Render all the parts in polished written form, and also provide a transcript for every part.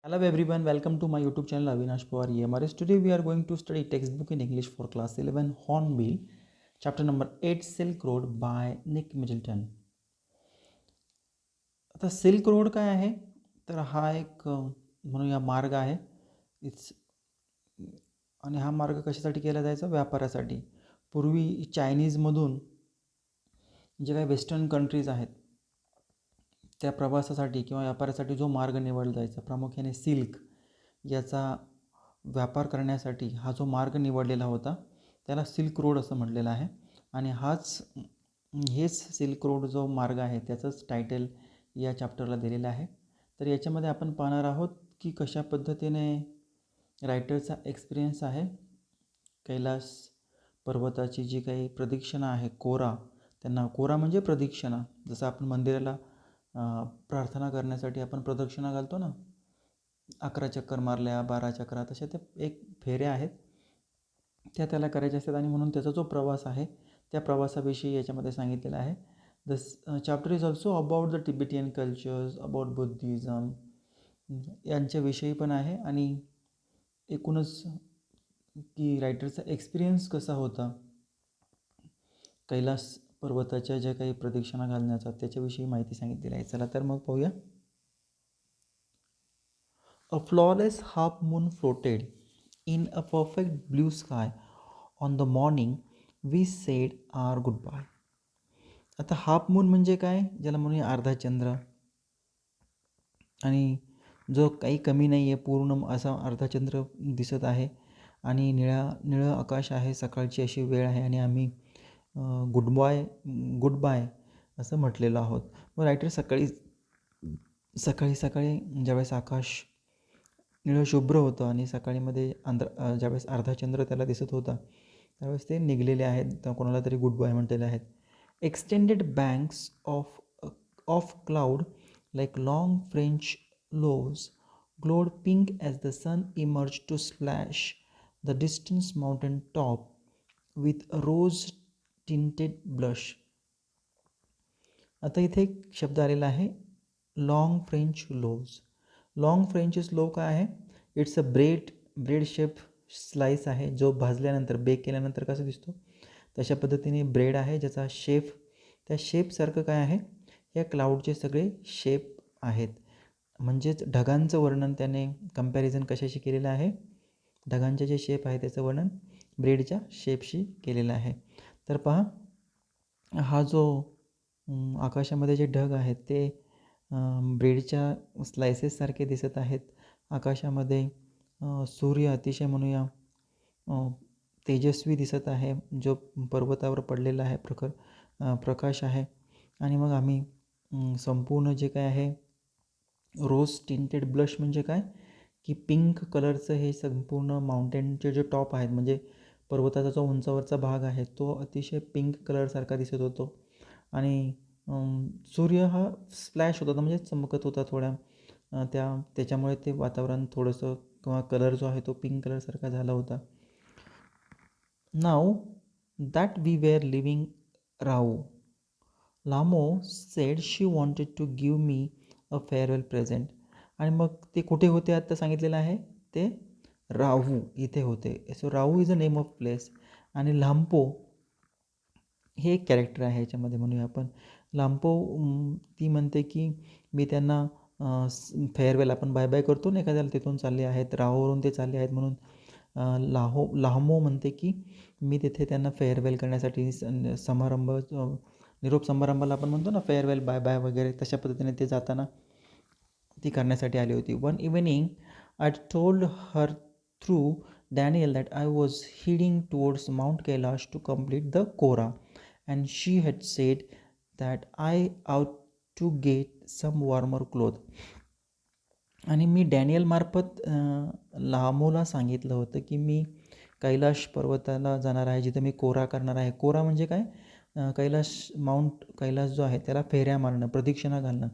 Hello everyone, welcome to my YouTube channel Avinash Pawar EMRS. Today we are going to study textbook in English for class 11 Hornbill, chapter number 8 Silk Road by Nick Middleton. आता silk road काय आहे तर हा एक म्हणूया मार्ग आहे. आणि हा मार्ग कशासाठी केला जायचा? व्यापारासाठी. पूर्वी चायनीजमधून जे काही वेस्टर्न कंट्रीज आहेत त्या प्रवासासाठी किंवा व्यापारासाठी जो मार्ग निवडला जायचा प्रामुख्याने सिल्क याचा व्यापार करण्यासाठी हा जो मार्ग निवडलेला होता त्याला सिल्क रोड असं म्हटलेलं आहे. आणि हेच सिल्क रोड जो मार्ग आहे त्याचंच टायटल या चॅप्टरला दिलेलं आहे. तर याच्यामध्ये आपण पाहणार आहोत की कशा पद्धतीने रायटरचा एक्सपिरियन्स आहे. कैलास पर्वताची जी काही प्रदक्षिणा आहे त्यांना कोरा म्हणजे प्रदक्षिणा. जसं आपण मंदिराला प्रार्थना करण्यासाठी आपण प्रदक्षिणा घालतो ना, 11 चक्कर मारल्या, 12 चक्रा, तशा ते एक फेऱ्या आहेत त्याला करायच्या असतात. आणि म्हणून त्याचा जो प्रवास आहे त्या प्रवासाविषयी याच्यामध्ये सांगितलेला आहे. The chapter is also about the Tibetan cultures, about Buddhism यांच्याविषयी पण आहे. आणि एकूणच की रायटरचा एक्सपिरियन्स कसा होता कैलास पर्वताच्या ज्या काही प्रदक्षिणा घालण्याचा त्याच्याविषयी माहिती सांगितलेली आहे. चला तर मग पाहूया. A flawless half moon floated in a perfect blue sky on the morning we said our goodbye. आता हाफ मून म्हणजे काय? ज्याला म्हणूया अर्धा चंद्र. आणि जो काही कमी नाही आहे, पूर्ण असा अर्धा चंद्र दिसत आहे आणि निळं आकाश आहे. सकाळची अशी वेळ आहे आणि आम्ही गुड बाय असं म्हटलेलं आहोत. मग रायटर सकाळी ज्यावेळेस आकाश निळं शुभ्र होतं आणि सकाळीमध्ये ज्यावेळेस अर्धा चंद्र त्याला दिसत होता त्यावेळेस ते निघलेले आहेत. तर कोणाला तरी गुड बाय म्हटलेले आहेत. Extended banks of cloud like long French loaves glowed pink as the sun emerged to splash the distant mountain top with a rose tinted blush. आता इथे एक शब्द आलेला आहे, long French loaves. Long French loaf काय आहे? It's a bread shape slice आहे जो भाजल्यानंतर बेक केल्यानंतर कसं दिसतो तशा पद्धतीने ब्रेड आहे ज्याचा त्या शेपसारखं काय आहे, या क्लाउडचे सगळे शेप आहेत. म्हणजेच ढगांचं वर्णन त्याने कंपॅरिझन कशाशी केलेलं आहे? ढगांचे जे शेप आहे त्याचं वर्णन ब्रेडच्या शेपशी केलेलं आहे. तर पहा, हा जो आकाशामध्ये जे ढग आहेत ते ब्रेडच्या स्लायसेससारखे दिसत आहेत. आकाशामध्ये सूर्य अतिशय म्हणूया तेजस्वी दिसत आहे जो पर्वतावर पडलेला आहे, प्रकाश आहे. आणि मग आम्ही संपूर्ण जे काय आहे रोज टिंटेड ब्लश म्हणजे काय की पिंक कलरचं हे संपूर्ण माउंटेनचे जे टॉप आहेत म्हणजे पर्वताचा जो उंचावरचा भाग आहे तो अतिशय पिंक कलरसारखा दिसत होतो. आणि सूर्य हा स्प्लॅश होत होता म्हणजे चमकत होता थोड्या त्याच्यामुळे ते वातावरण थोडंसं किंवा कलर जो आहे तो पिंक कलरसारखा झाला होता. Now that we were leaving Rahu, Lamo said she wanted to give me a farewell present. आणि मग ते कुठे होते आता सांगितलेलं आहे, ते राहू इथे होते. सो राहू is a name of place. आणि लांपो हे एक कॅरेक्टर आहे याच्यामध्ये म्हणूया आपण. लांपो ती म्हणते की मी त्यांना फेअरवेल आपण बाय बाय करतो ना एखाद्याला, तिथून चालले आहेत, राहूवरून ते चालले आहेत म्हणून लाहमो म्हणते की मी तिथे त्यांना फेअरवेल करण्यासाठी निरोप समारंभाला आपण म्हणतो ना फेअरवेल बाय बाय वगैरे, तशा पद्धतीने ते जाताना ती करण्यासाठी आली होती. One evening I told her through Daniel that I was hiding towards Mount Kailash to complete the kora and she had said that I ought to get some warmer cloth. आणि मी डॅनियलमार्फत लामोला सांगितलं होतं की मी कैलाश पर्वताला जाणार आहे जिथे मी कोरा करणार आहे. कोरा म्हणजे काय? माउंट कैलास जो आहे त्याला फेऱ्या मारणं, प्रदक्षिणा घालणं.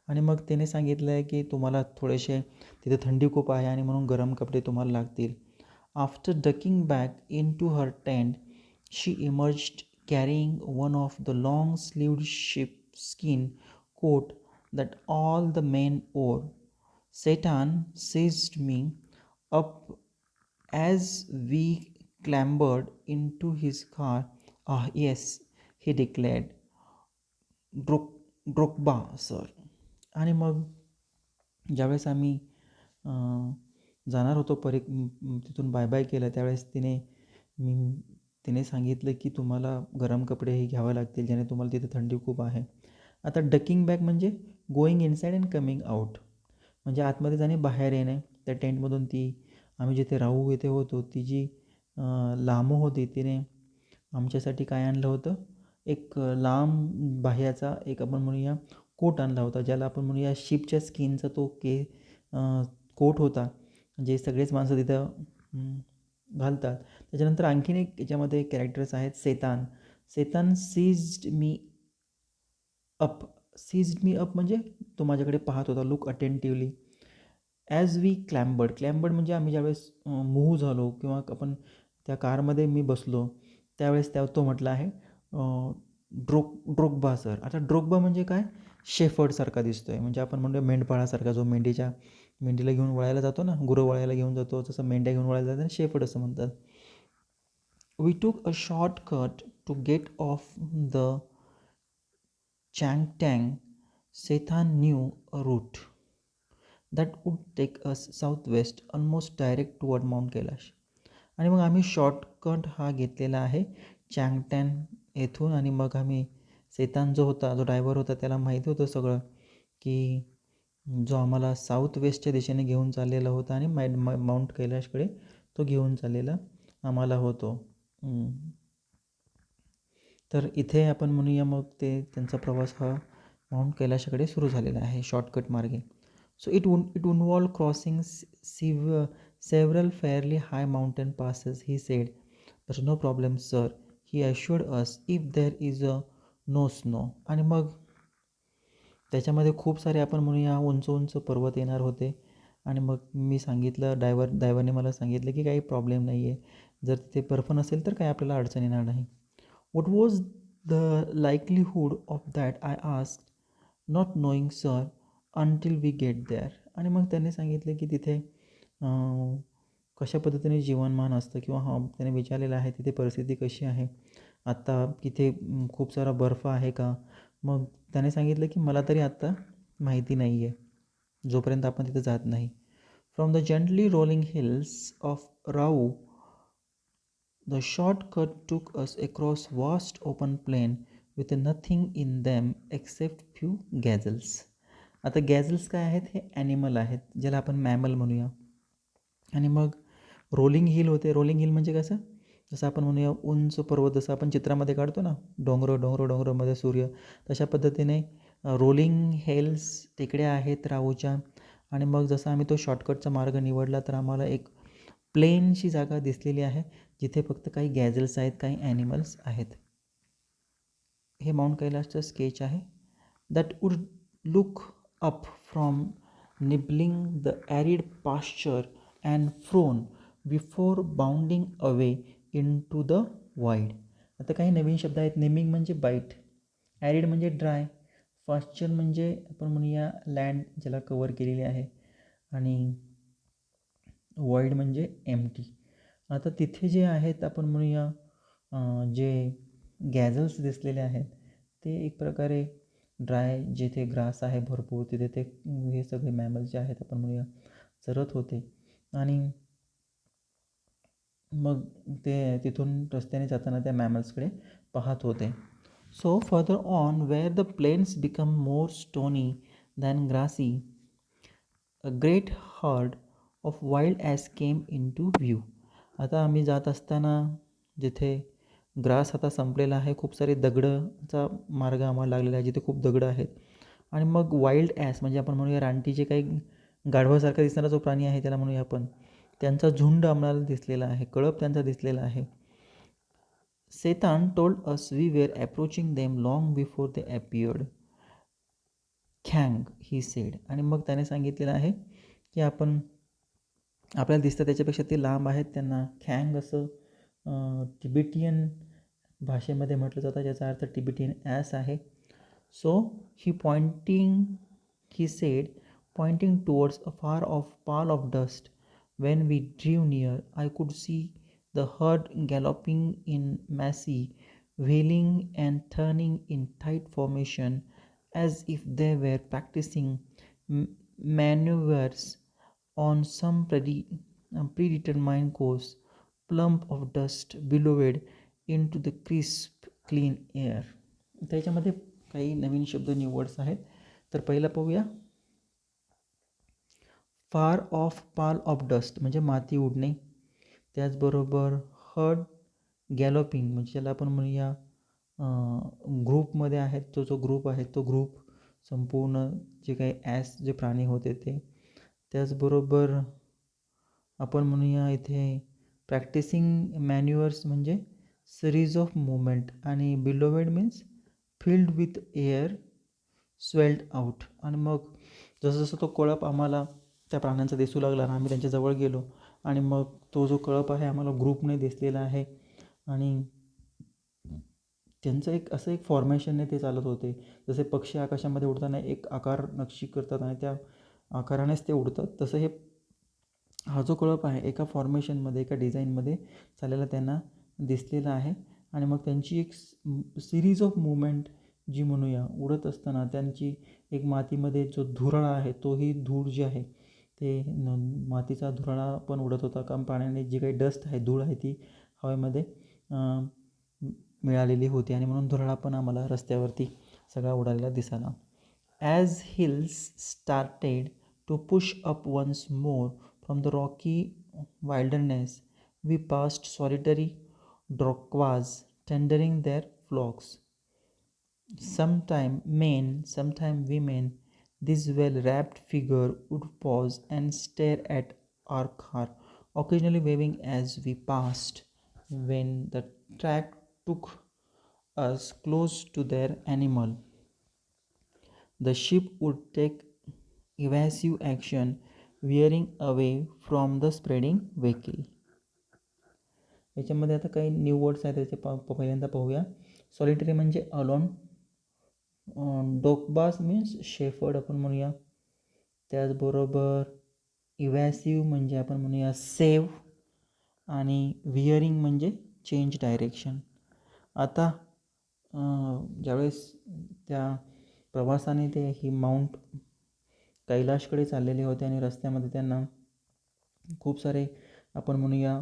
आणि मग त्याने सांगितलं आहे की तुम्हाला थोडेसे तिथे थंडी खूप आहे आणि म्हणून गरम कपडे तुम्हाला लागतील. After ducking back into her tent she emerged carrying one of the long sleeved skin coat that all the men wore. Satan seized me up as we clambered into his car. Ah, yes, he declared. Drokba sir. आणि मग ज्यावेळेस आम्ही जाणार होतो तिथून bye bye केलं, त्यावेळेस तिने सांगितलं की तुम्हाला गरम कपडेही घ्यावे लागतील, ज्याने तुम्हाला तिथे थंडी खूप आहे. आता डकिंग बॅक म्हणजे going inside and coming out, म्हणजे आतमध्ये जाणे बाहेर येणे. त्या टेंटमधून आम्ही जिथे राहू इथे होतो, ती जी लामो होती तिने आमच्यासाठी काय आणलं होतं, एक लांब बाह्याचा एक आपण म्हणूया कोट आणला होता, ज्याला आपण म्हणूया शिपच्या स्किनचा तो कोट होता, जे सगळेच माणसं तिथं घालतात. त्याच्यानंतर आणखीन एक याच्यामध्ये कॅरेक्टर्स आहेत, सेतान सीज्ड मी अप म्हणजे तो माझ्याकडे पाहत होता, लुक अटेंटिव्हली. ॲज वी क्लॅम्बर्ड म्हणजे आम्ही ज्यावेळेस मूव्ह झालो किंवा आपण त्या कारमध्ये मी बसलो, त्यावेळेस तो म्हटला आहे ड्रोकबा सर. आता ड्रोकबा म्हणजे काय, शेफर्डसारखा दिसतो आहे, म्हणजे आपण म्हणतो मेंढपाळासारखा, जो मेंढीला घेऊन वळायला जातो ना, गुरं वळायला घेऊन जातो, तसं मेंढ्या घेऊन वळायला जातात, शेफर्ड असं म्हणतात. We took a shortcut to get off the Changtang. Sethan knew a route that would take us south west almost direct toward Mount Kailash. आणि मग आम्ही शॉर्टकट हा घेतलेला आहे चँगटॅन येथून. आणि मग आम्ही सेतान जो ड्रायव्हर होता त्याला माहिती होतं सगळं, की जो आम्हाला साऊथ वेस्टच्या दिशेने घेऊन चाललेला होता आणि माउंट कैलाशकडे तो घेऊन चाललेला आम्हाला होतो. तर इथे आपण म्हणूया मग त्यांचा प्रवास हा माउंट कैलाशाकडे सुरू झालेला आहे शॉर्टकट मार्गे. So it involve crossing several fairly high mountain passes. He said, "There's no problem, sir." He assured us, if there is no snow. आणि मग त्याच्यामध्ये खूप सारे आपण म्हणूया उंच उंच पर्वत येणार होते. आणि मग मी सांगितलं, ड्रायव्हरने मला सांगितलं की काही प्रॉब्लेम नाही आहे, जर तिथे बर्फ नसेल तर काही आपल्याला अडचण येणार नाही. What was the likelihood of that? I asked, not knowing, sir, until we get there. आणि मग त्याने सांगितलं की तिथे कशा पद्धतीने जीवनमान असतं, किंवा त्याने विचारलेलं आहे तिथे परिस्थिती कशी आहे, आत्ता तिथे खूप सारा बर्फ आहे का. मग त्याने सांगितलं की मला तरी आत्ता माहिती नाही आहे, जोपर्यंत आपण तिथे जात नाही. From the gently rolling hills of Rau the shortcut took us across vast open plain with nothing in them except few gazelles. आता गॅझल्स काय आहेत, हे ॲनिमल आहेत, ज्याला आपण मॅमल म्हणूया. आणि मग रोलिंग हिल होते. रोलिंग हिल म्हणजे कसं, जसं आपण म्हणूया उंच पर्वत, जसं आपण चित्रामध्ये काढतो ना, डोंगरमध्ये सूर्य, तशा पद्धतीने रोलिंग हिल्स टेकड्या आहेत राहूच्या. आणि मग जसं आम्ही तो शॉर्टकटचा मार्ग निवडला, तर आम्हाला एक प्लेनची जागा दिसलेली आहे, जिथे फक्त काही गॅझल्स आहेत, काही ॲनिमल्स आहेत. हे माउंट कैलासचं स्केच आहे. That would look up from nibbling the arid pasture and frown before bounding away into the wide. आता काही नवीन शब्द आहेत. नेमिंग म्हणजे बाईट, ॲरिड म्हणजे ड्राय, पाश्चर म्हणजे आपण म्हणूया लँड ज्याला कवर केलेली आहे, आणि वॉइड म्हणजे एम्प्टी. आता तिथे जे आहेत आपण म्हणूया जे गॅझल्स दिसलेले आहेत, ते एक प्रकारे ड्राय, जिथे ग्रास आहे भरपूर, तिथे हे सगळे मॅमल्स जे आहेत आपण म्हणूया चरत होते. आणि मग ते तिथून रस्त्याने जाताना त्या मॅमल्सकडे पाहत होते. So further on where the plains become more stony than grassy, a great herd of wild ass came into view. आता आम्ही जात असताना जिथे ग्रास आता संपलेला आहे, खूप सारे दगडाचा मार्ग आम्हाला लागलेला आहे, जिथे खूप दगडं आहेत. आणि मग वाईल्ड ॲस म्हणजे आपण म्हणूया रानटी, जे काही गाढवासारखा दिसणारा जो प्राणी आहे त्याला म्हणूया आपण, त्यांचा झुंड आम्हाला दिसलेला आहे, कळप त्यांचा दिसलेला आहे. Setan told us we were approaching them long before they appeared. खँग ही सेड. आणि मग त्याने सांगितलेलं आहे की आपल्याला दिसतं त्याच्यापेक्षा ते लांब आहेत, त्यांना खँग असं टिबेटियन भाषेमध्ये म्हटलं जातं, ज्याचा अर्थ टिबेटियन ॲस आहे. So he pointing he said, pointing towards a far off pall of dust. When we drew near, I could see the herd galloping in massy, wheeling and turning in tight formation as if they were practicing maneuvers on some predetermined course. Plump of dust billowed into the crisp, clean air. त्याच्यामध्ये काही नवीन शब्द new words आहेत. तर पहिला पाहूया, फार of Pal of dust म्हणजे माती उडणे. त्याचबरोबर हर्ड गॅलोपिंग म्हणजे ज्याला आपण म्हणूया ग्रुपमध्ये आहेत, जो ग्रुप आहे तो ग्रुप, संपूर्ण जे काही ॲस जे प्राणी होते ते. त्याचबरोबर आपण म्हणूया इथे प्रॅक्टिसिंग मॅन्युअर्स म्हणजे सिरीज ऑफ मुवमेंट, आणि billowed means filled with air swelled out. आणि मग जसं जसं तो कळप आम्हाला त्या प्राण्यांचा दिसू लागला आणि आम्ही त्यांच्याजवळ गेलो, आणि मग तो जो कळप आहे आम्हाला ग्रुपने दिसलेला आहे, आणि त्यांचं एक असं एक फॉर्मेशनने ते चालत होते. जसे पक्षी आकाशामध्ये उडताना एक आकार नक्षी करतात आणि त्या आकारानेच ते उडतात, तसं हा जो कळप आहे एका फॉर्मेशनमध्ये, एका डिझाईनमध्ये चाललेला त्यांना दिसलेला आहे. आणि मग त्यांची एक सिरीज ऑफ मुवमेंट जी म्हणूया, उडत असताना त्यांची एक मातीमध्ये जो धुराळा आहे, तोही धूळ जी आहे ते मातीचा धुराळा पण उडत होता. कारण पाण्याने जी काही डस्ट आहे, धूळ आहे, ती हवेमध्ये मिळालेली होती, आणि म्हणून धुराळा पण आम्हाला रस्त्यावरती सगळा उडालेला दिसाला. As hills started to push up once more from the rocky wilderness, we passed solitary dorquas tendering their flocks. Sometime men, sometime women, this well-wrapped figure would pause and stare at our car, occasionally waving as we passed. When the track took us close to their animal, the ship would take evasive action, veering away from the spreading vehicle. याच्यामध्ये आता काही new words आहेत, त्याचे पहिल्यांदा पाहूया. Solitary म्हणजे alone, डोकबास means shepherd आपण म्हणूया. त्याचबरोबर इव्हॅसिव्ह म्हणजे आपण म्हणूया सेव्ह, आणि विअरिंग म्हणजे चेंज डायरेक्शन. आता ज्यावेळेस त्या प्रवासाने ते ही माउंट कैलाशकडे चाललेले होते, आणि रस्त्यामध्ये त्यांना खूप सारे आपण म्हणूया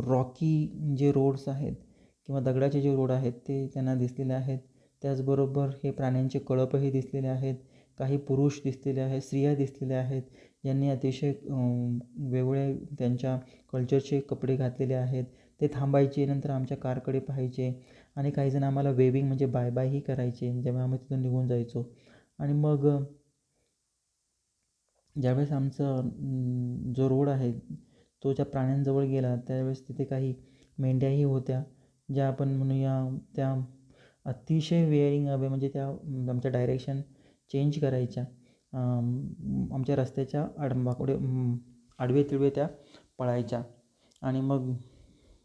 रॉकी जे रोड्स आहेत किंवा दगडाचे जे रोड आहेत ते त्यांना दिसलेले आहेत. त्याचबरोबर हे प्राण्यांचे कळपही दिसलेले आहेत. काही पुरुष दिसलेले आहेत, स्त्रिया दिसलेल्या आहेत, ज्यांनी अतिशय वेगवेगळे त्यांच्या कल्चरचे कपडे घातलेले आहेत. ते थांबायचे, नंतर आमच्या कारकडे पाहायचे, आणि काहीजण आम्हाला वेविंग म्हणजे बाय बायही करायचे जेव्हा आम्ही तिथून निघून जायचो. आणि मग ज्यावेळेस आमचा जो रोड आहे तो ज्या प्राण्यांजवळ गेला, त्यावेळेस तिथे काही मेंढ्याही होत्या, ज्या आपण म्हणूया त्या अतिशय वेअरिंग अवे म्हणजे त्या आमच्या डायरेक्शन चेंज करायच्या, आमच्या रस्त्याच्या आडवे तिडवे त्या पळायच्या. आणि मग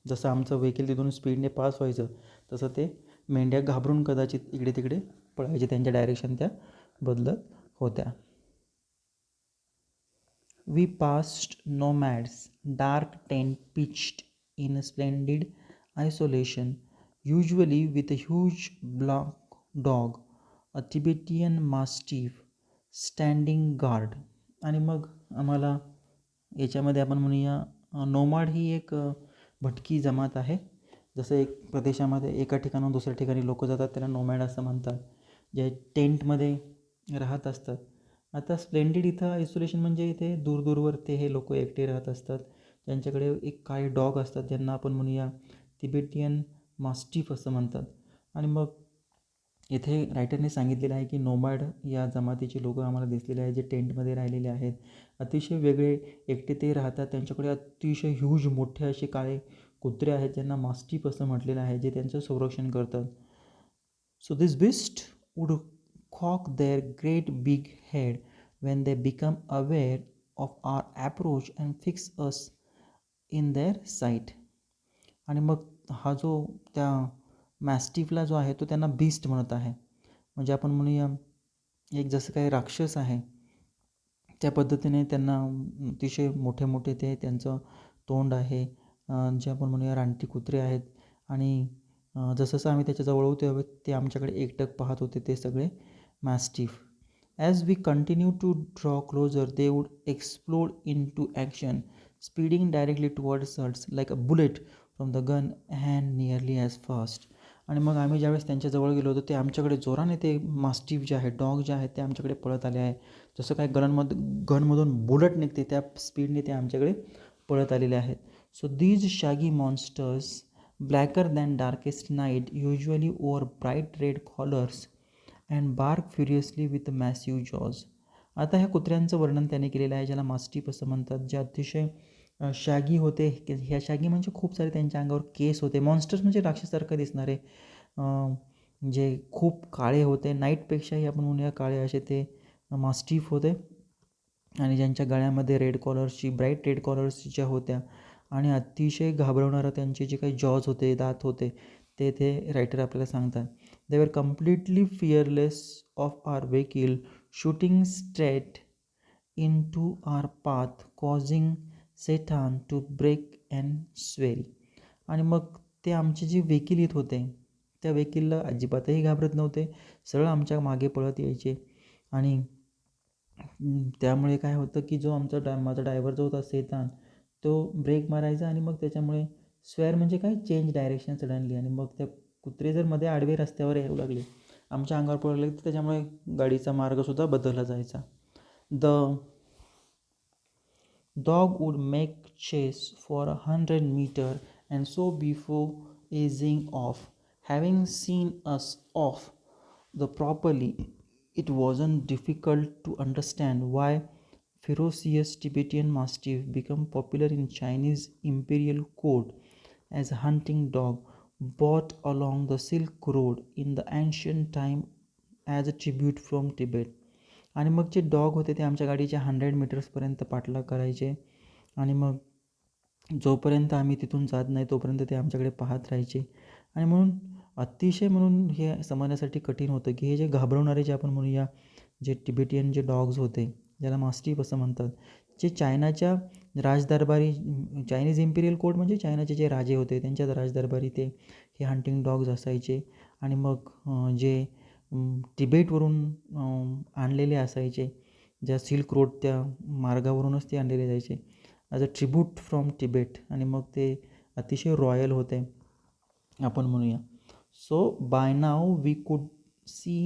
जसं आमचं व्हेकल तिथून स्पीडने पास व्हायचं, तसं ते मेंढ्या घाबरून कदाचित इकडे तिकडे पळायचे, त्यांच्या डायरेक्शन त्या बदलत होत्या. We passed nomads, dark tent pitched in splendid isolation, usually with a huge black dog, a Tibetan mastiff, standing guard. आणि मग आम्हाला याच्यामध्ये आपण म्हणूया नोमाड ही एक भटकी जमात आहे. जसं एक प्रदेशामध्ये एका ठिकाणाहून दुसऱ्या ठिकाणी लोक जातात, त्याला नोमॅड असं म्हणतात, जे टेंटमध्ये राहत असतात. आता स्प्लेंडिड इथं आयसोलेशन म्हणजे इथे दूरदूरवर ते हे लोक एकटे राहत असतात. त्यांच्याकडे एक काही डॉग असतात, ज्यांना आपण म्हणूया तिबेटियन मास्टिफ असं म्हणतात. आणि मग इथे रायटरने सांगितलेलं आहे की नोमॅड या जमातीचे लोक आम्हाला दिसलेले आहेत, जे टेंटमध्ये राहिलेले आहेत, अतिशय वेगळे, एकटे ते राहतात. त्यांच्याकडे अतिशय ह्यूज मोठे असे काळे कुत्रे आहेत, ज्यांना मास्टिफ असं म्हटलेलं आहे, जे त्यांचं संरक्षण करतात. So this beast would cock their great big head when they become aware of our approach and fix us in their sight. आणि मग हा जो त्या मॅस्टिफला जो आहे तो त्यांना बीस्ट म्हणत आहे, म्हणजे आपण म्हणूया एक जसं काही राक्षस आहे त्या पद्धतीने त्यांना अतिशय मोठे मोठे ते त्यांचं तोंड आहे, जे आपण म्हणूया रानटी कुत्रे आहेत. आणि जसं आम्ही त्याच्याजवळ होतो ते आमच्याकडे एकटक पाहत होते, ते सगळे mastiff. As we continue to draw closer they would explode into action, speeding directly towards us like a bullet from the gun and nearly as fast. आणि मग आम्ही ज्यावेळेस त्यांच्याजवळ गेलो होतो ते आमच्याकडे जोराने, ते मास्टिफ जे आहे, डॉग जे आहेत, ते आमच्याकडे पळत आले आहे. जसं काय गनमधून बुलेट निघते त्या स्पीडने ते आमच्याकडे पळत आलेले आहेत. So these shaggy monsters blacker than darkest night usually over bright red collars and bark furiously with massive jaws. आता ह्या कुत्र्यांचं वर्णन त्याने केलेलं आहे, ज्याला मास्टिफ असं म्हणतात, जे अतिशय शॅगी होते. ह्या शॅगी म्हणजे खूप सारे त्यांच्या अंगावर केस होते. मॉन्स्टर्स म्हणजे राक्षसारखं दिसणारे, जे खूप काळे होते, नाईटपेक्षाही आपण म्हणूया काळे असे ते मास्टिफ होते. आणि ज्यांच्या गळ्यामध्ये ब्राईट रेड कॉलर्स ज्या होत्या, आणि अतिशय घाबरवणारं त्यांचे जे काही जॉज होते, दात होते, ते रायटर आपल्याला सांगतात. They were completely fearless of our vehicle, shooting straight into our path, causing Setan to brake and swerve. आणि मग ते आमचे जे वेकील येत होते, त्या वेकीलला अजिबातही घाबरत नव्हते, सरळ आमच्या मागे पळत यायचे. आणि त्यामुळे काय होतं की जो माझा ड्रायव्हर जो होता सेतान, तो ब्रेक मारायचा आणि मग त्याच्यामुळे स्वेअर म्हणजे काय, चेंज डायरेक्शन सडनली. आणि मग त्या कुत्रे जर मध्ये आडवे रस्त्यावर येऊ लागले, आमच्या अंगावर पडू लागले, तर त्याच्यामुळे गाडीचा मार्गसुद्धा बदलला जायचा. The dog would make chase for 100 meters and so before easing off. Having seen us off the properly, it wasn't difficult to understand why ferocious Tibetan Mastiff became popular in Chinese imperial court as a hunting dog brought along the Silk Road in the ancient time as a tribute from Tibet. आणि मग जे dog होते ते आमच्या गाडीच्या 100 मीटर्सपर्यंत पाठलाग करायचे. आणि मग जोपर्यंत आम्ही तिथून जात नाही तोपर्यंत ते आमच्याकडे पाहत राहायचे. आणि म्हणून हे समजण्यासाठी कठीण होतं की हे जे घाबरवणारे, जे आपण म्हणूया, जे टिबेटियन जे डॉग्स होते, ज्याला मास्टिफ असं म्हणतात, जे चायनाच्या राजदरबारी, चायनीज इम्पिरियल कोर्ट म्हणजे चायनाचे जे राजे होते त्यांच्या राजदरबारी ते हे हंटिंग डॉग्स असायचे. आणि मग जे तिबेटवरून आणलेले असायचे, ज्या सिल्क रोड त्या मार्गावरूनच ते आणलेले जायचे as a tribute from Tibet. आणि मग ते अतिशय रॉयल होते आपण म्हणूया. So by now we could see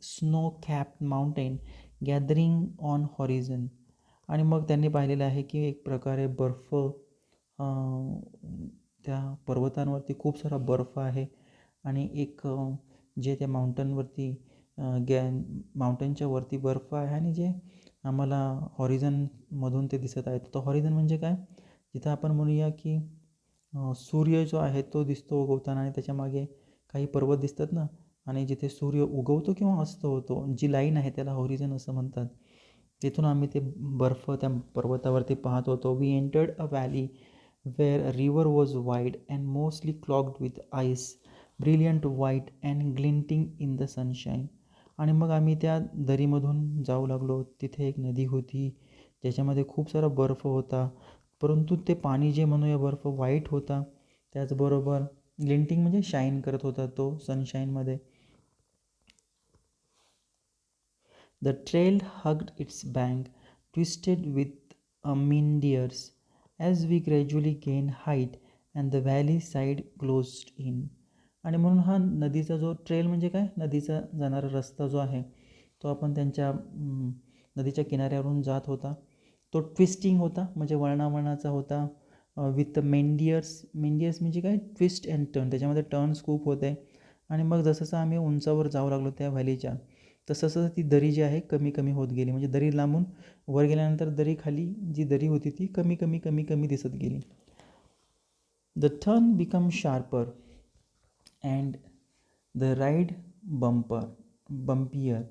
snow capped mountain gathering on horizon. आणि मग त्यांनी पाहिलेलं आहे की एक प्रकारे बर्फ, त्या पर्वतांवरती खूप सारा बर्फ आहे. आणि एक जे त्या माउंटनवरती माउंटनच्या वरती बर्फ आहे, आणि जे आम्हाला हॉरिझनमधून ते दिसत आहे. तर हॉरिझन म्हणजे काय, जिथं आपण म्हणूया की सूर्य जो आहे तो दिसतो उगवताना, आणि त्याच्यामागे काही पर्वत दिसतात ना, आणि जिथे सूर्य उगवतो किंवा अस्त होतो, जी लाईन आहे त्याला हॉरिझन असं म्हणतात. तिथून आम्ही ते बर्फ त्या पर्वतावरती पाहत होतो. We entered a valley where a river was wide and mostly clogged with ice, brilliant white and glinting in the sunshine. आणि मग आम्ही त्या दरीमधून जाऊ लागलो. तिथे एक नदी होती ज्याच्यामध्ये खूप सारा बर्फ होता, परंतु ते पाणी जे म्हणूया बर्फ व्हाईट होता. त्याचबरोबर ग्लिंटिंग म्हणजे शाईन करत होता तो सनशाईनमध्ये. The trail hugged its bank twisted with meanders as we gradually gained height and the valley side closed in. आणि म्हणून हा नदीचा जो ट्रेल म्हणजे काय, नदीचा जाणारा रस्ता जो आहे तो आपण त्यांच्या नदीच्या किनाऱ्यावरून जात होता. तो ट्विस्टिंग होता म्हणजे वळणावळणाचा होता. विथ मेंडियर्स म्हणजे काय, ट्विस्ट अँड टर्न, त्याच्यामध्ये टर्न्स खूप होते. आणि मग जसं आम्ही उंचावर जाऊ लागलो त्या व्हॅलीच्या, तसं ती दरी जी आहे कमी कमी होत गेली. म्हणजे दरी लांबून वर गेल्यानंतर दरी खाली जी दरी होती ती कमी कमी कमी कमी दिसत गेली. The turn become sharper and the ride bumpier.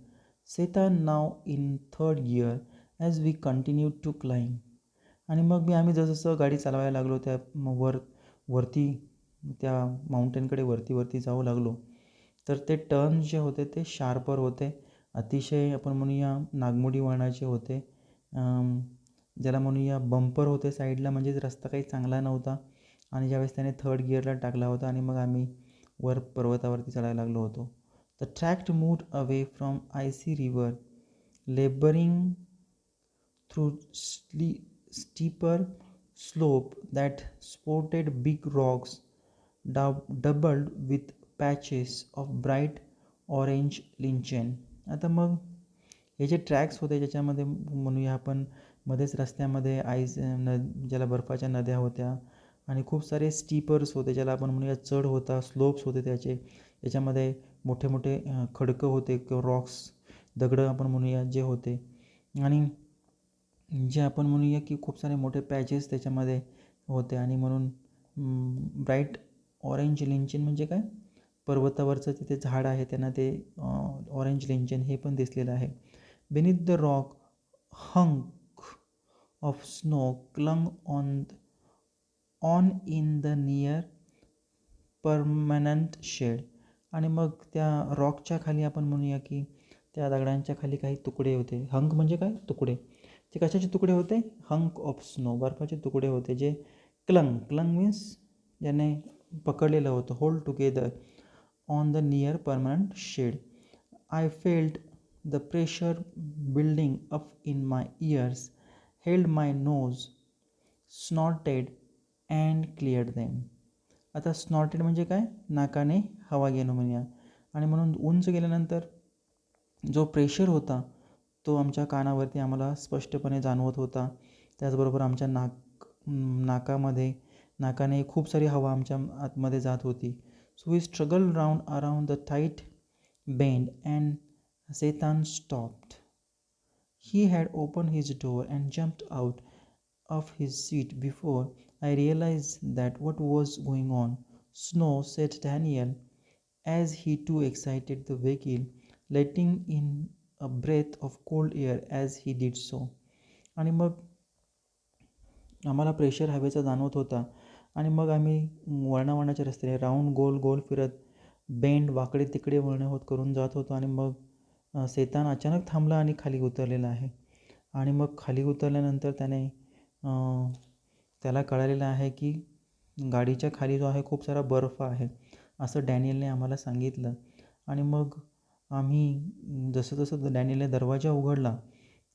Setan now in third gear as we continue to climb. आणि मग आम्ही जसं गाडी चालवायला लागलो त्या वरती त्या माउंटेनकडे वरती जाऊ लागलो, तर ते टर्न जे होते ते शार्पर होते, अतिशय आपण म्हणूया नागमोडी वळणाचे होते. ज्याला म्हणूया बंपर होते साईडला, म्हणजेच रस्ता काही चांगला नव्हता. आणि ज्यावेळेस त्याने थर्ड गिअरला टाकला होता आणि मग आम्ही वर पर्वतावरती चढायला लागलो होतो. The track moved away from icy river, labouring through steeper slope that sported big rocks doubled with patches of bright orange lichen. आता मग हे जे ट्रॅक्स होते ज्याच्यामध्ये म्हणूया आपण मध्येच रस्त्यामध्ये ज्याला बर्फाच्या नद्या होत्या आणि खूप सारे स्टीपर्स होते, ज्याला आपण म्हणूया चढ होता, स्लोप्स होते याच्यामध्ये मोठे मोठे खडकं होते किंवा रॉक्स, दगडं आपण म्हणूया जे होते. आणि जे आपण म्हणूया की खूप सारे मोठे पॅचेस त्याच्यामध्ये होते. आणि म्हणून ब्राईट ऑरेंज लिंचन म्हणजे काय, पर्वतावरचं तिथे झाड आहे त्यांना ते ऑरेंज लिंचन हे पण दिसलेलं आहे. beneath the rock hunk of snow clung on in the near permanent shade. आणि मग त्या रॉकच्या खाली आपण म्हणूया की त्या दगडांच्या खाली काही तुकडे होते. हंक म्हणजे काय, तुकडे. ते कशाचे तुकडे होते, हंक ऑफ स्नो, बर्फाचे तुकडे होते जे क्लंग मीन्स ज्याने पकडलेलं होतं, hold together on the near permanent shed. I felt the pressure building up in my ears, held my nose, snorted and cleared them. आता स्नॉटेड म्हणजे काय, नाकाने हवा घेणं म्हणूया. आणि म्हणून उंच गेल्यानंतर जो प्रेशर होता तो आमच्या कानावरती आम्हाला स्पष्टपणे जाणवत होता. त्याचबरोबर आमच्या नाकाने खूप सारी हवा आमच्या आतमध्ये जात होती. So we struggle around the tight bend and Setan stopped. He had open his door and jumped out of his seat before I realized that what was going on. Snow, said Daniel, as he too exited the vehicle, letting in a breath of cold air as he did so. आणि मग आम्हाला pressure हवेचा जाणवत होता. आणि मग आम्ही वळणावळणाच्या रस्त्याने राऊंड गोल फिरत बेंड वाकडे तिकडे वळणे होत करून जात होतो. आणि मग सेतान अचानक थांबला आणि खाली उतरलेला आहे. आणि मग खाली उतरल्यानंतर त्याला कळालेलं आहे की गाडीच्या खाली जो आहे खूप सारा बर्फ आहे, असं डॅनियलने आम्हाला सांगितलं. आणि मग आम्ही जसं डॅनियलने दरवाजा उघडला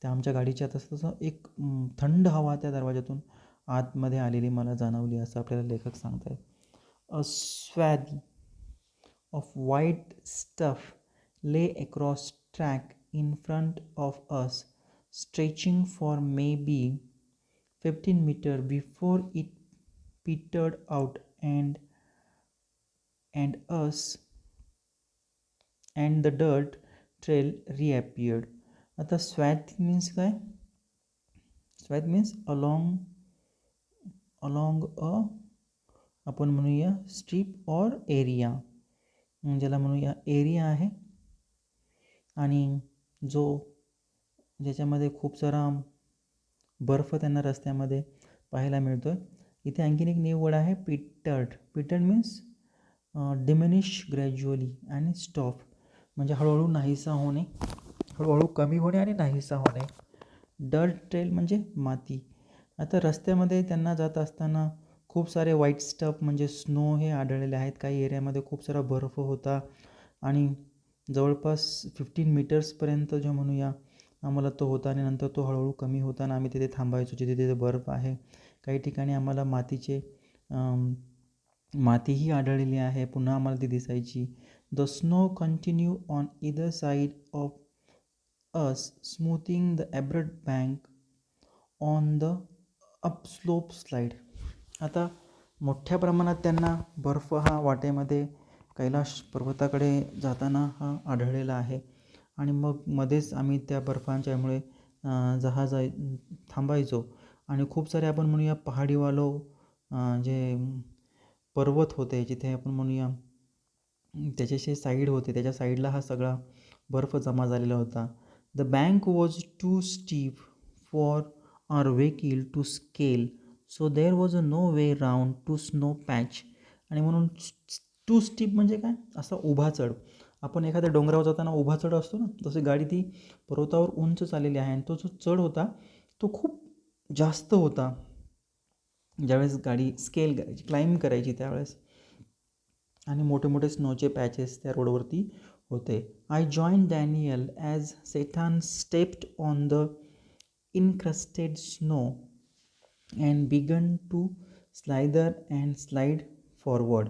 त्या आमच्या गाडीच्या, तसं एक थंड हवा त्या दरवाजातून आतमध्ये आलेली मला जाणवली, असं आपल्याला लेखक सांगत आहेत. अ स्वॅथ ऑफ व्हाईट स्टफ ले across track in front of us, stretching for may be 15 meters before it petered out and the dirt trail reappeared. आता स्वॅथ मीन्स काय, स्वॅथ मीन्स अलॉंग अ आपण म्हणूया स्ट्रीप ऑर एरिया, ज्याला म्हणूया एरिया आहे. आणि ज्याच्यामध्ये खूप सारा बर्फ त्यांना रस्त्यामध्ये पाहायला मिळतो आहे. इथे आणखीन एक न्यू वर्ड आहे, पिटर्ड मीन्स डिमिनिश ग्रॅज्युअली आणि स्टॉप, म्हणजे हळूहळू नाहीसा होणे, हळूहळू कमी होणे आणि नाहीसा होणे. डर्ट ट्रेल म्हणजे माती. आता रस्त्यामध्ये त्यांना जात असताना खूप सारे व्हाईट स्टफ म्हणजे स्नो हे आढळलेले आहेत. काही एरियामध्ये खूप सारा बर्फ होता आणि जवळपास 15 मीटर्सपर्यंत जो म्हणूया आम्हाला तो होता. आणि नंतर तो हळूहळू कमी होता आणि आम्ही तिथे थांबायचो जिथे तिथे बर्फ आहे. काही ठिकाणी आम्हाला मातीही आढळलेली आहे, पुन्हा आम्हाला ती दिसायची. The snow continue on either side of us, smoothing the abroad bank on the upslope slide. आता मोठ्या प्रमाणात त्यांना बर्फ हा वाटेमध्ये कैलाश पर्वताकडे जाताना हा आढळलेला आहे. आणि मग मध्येच आम्ही त्या बर्फांच्यामुळे थांबायचो. आणि खूप सारे आपण म्हणूया पहाडीवालो जे पर्वत होते जिथे आपण म्हणूया त्याच्याशी साईड होते, त्याच्या साईडला हा सगळा बर्फ जमा झालेला होता. The bank was too steep for our vehicle to scale, so there was no way round to snow patch. आणि म्हणून टू स्टीप म्हणजे काय, असा उभा चढ. आपण एखाद्या डोंगरावर जाताना उभा चढ असतो ना, तशी गाडी ती पर्वतावर उंच चाललेली आहे आणि तो जो चढ होता तो खूप जास्त होता. ज्यावेळेस गाडी स्केल करायची, क्लाइंब करायची त्यावेळेस, आणि मोठे मोठे स्नोचे पॅचेस त्या रोडवरती होते. I join Daniel as Sethan stepped on the encrusted snow and began to slither and slide forward,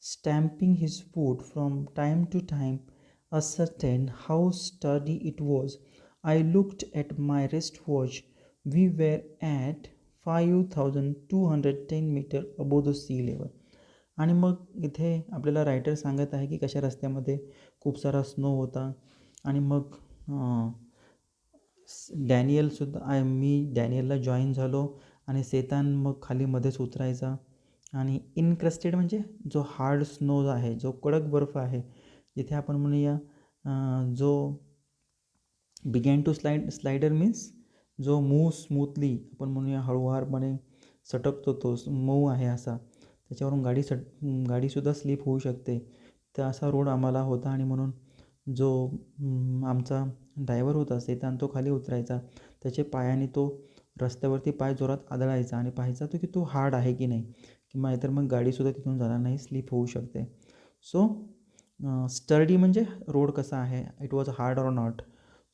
stamping his foot from time to time, ascertain how sturdy it was. I looked at my wristwatch. We were at 5,210 meter above the sea level. आणि मग इथे आपल्याला writer सांगत आहे की कशा रस्त्यामध्ये खूप सारा स्नो होता. आणि मग डॅनियलसुद्धा मी डॅनियलला जॉईन झालो आणि सेतान मग खाली मध्येच उतरायचा. आणि इनक्रस्टेड म्हणजे जो हार्ड स्नो आहे, जो कडक बर्फ आहे, जिथे आपण म्हणूया जो बिगॅन टू स्लायडर मीन्स जो मूव स्मूथली आपण म्हणूया हळूवारपणे सटकतो, तो मऊ आहे असा, त्याच्यावरून गाडीसुद्धा स्लिप होऊ शकते, तर असा रोड आम्हाला होता. आणि म्हणून जो आमचा ड्रायव्हर होता सेतान, तो खाली उतरायचा. त्याचे पायाने तो रस्त्यावरती पाय जोरात आदळायचा आणि पाहायचा तो की तो हार्ड आहे की नाही, किंवा इतर मग गाडीसुद्धा तिथून जाणार नाही, स्लिप होऊ शकते. सो स्टर्डी म्हणजे रोड कसा आहे, it was hard or not.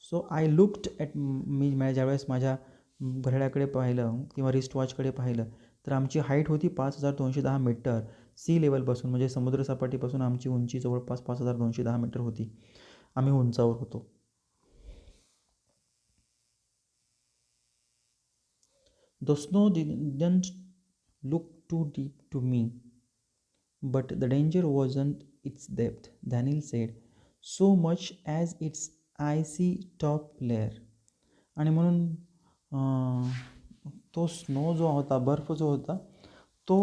So I looked at, मी ज्यावेळेस माझ्या घड्याळाकडे पाहिलं किंवा रिस्टवॉचकडे पाहिलं, तर आमची हाईट होती 5,210 मीटर सी लेवलपासून, म्हणजे समुद्रसपाटीपासून आमची उंची जवळपास 5,210 मीटर होती. आम्ही उंचावर होतो. The snow didn't look too deep to me, but the danger wasn't its depth, Daniel said, so much as its icy top layer. आणि म्हणून तो स्नो जो होता, बर्फ जो होता, तो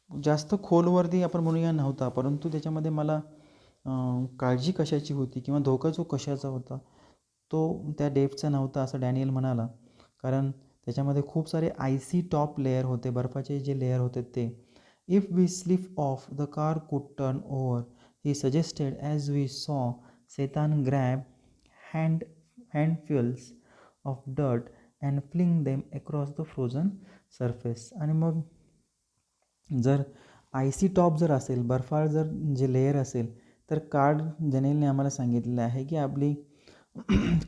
जास्त खोलवरती आपण म्हणूया नव्हता, परंतु त्याच्यामध्ये मला काळजी कशाची होती किंवा धोका जो कशाचा होता तो त्या डेप्थचा नव्हता असं डॅनियल म्हणाला. कारण त्याच्यामध्ये खूप सारे आयसी टॉप लेयर होते, बर्फाचे जे लेयर होते ते. If we slip off the car could turn over, he suggested as we saw Setan grab handfuls of dirt and fling them across the frozen surface. आणि मग जर आयसी टॉप जर असेल, बर्फाळ जर जे लेयर असेल, तर डॅनियलने आम्हाला सांगितलेलं आहे की आपली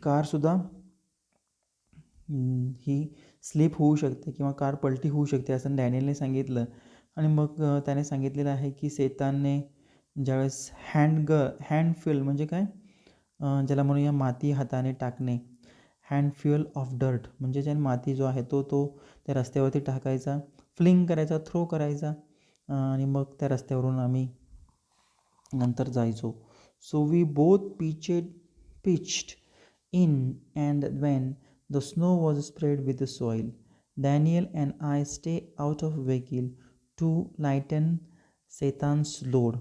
कारसुद्धा ही स्लिप होऊ शकते किंवा कार पलटी होऊ शकते असं डॅनियलने सांगितलं. आणि मग त्याने सांगितलेलं आहे की सेतानने ज्यावेळेस हँडफ्युल म्हणजे काय, ज्याला म्हणूया माती हाताने टाकणे, हँडफ्युल ऑफ डर्ट म्हणजे ज्याने माती जो आहे तो त्या रस्त्यावरती टाकायचा, फ्लिंग करायचा, थ्रो करायचा, आणि मग त्या रस्त्यावरून आम्ही नंतर जायचो. So we both pitched in, and when the snow was spread with the soil, Daniel and I stay out of vehicle to lighten Setan's load.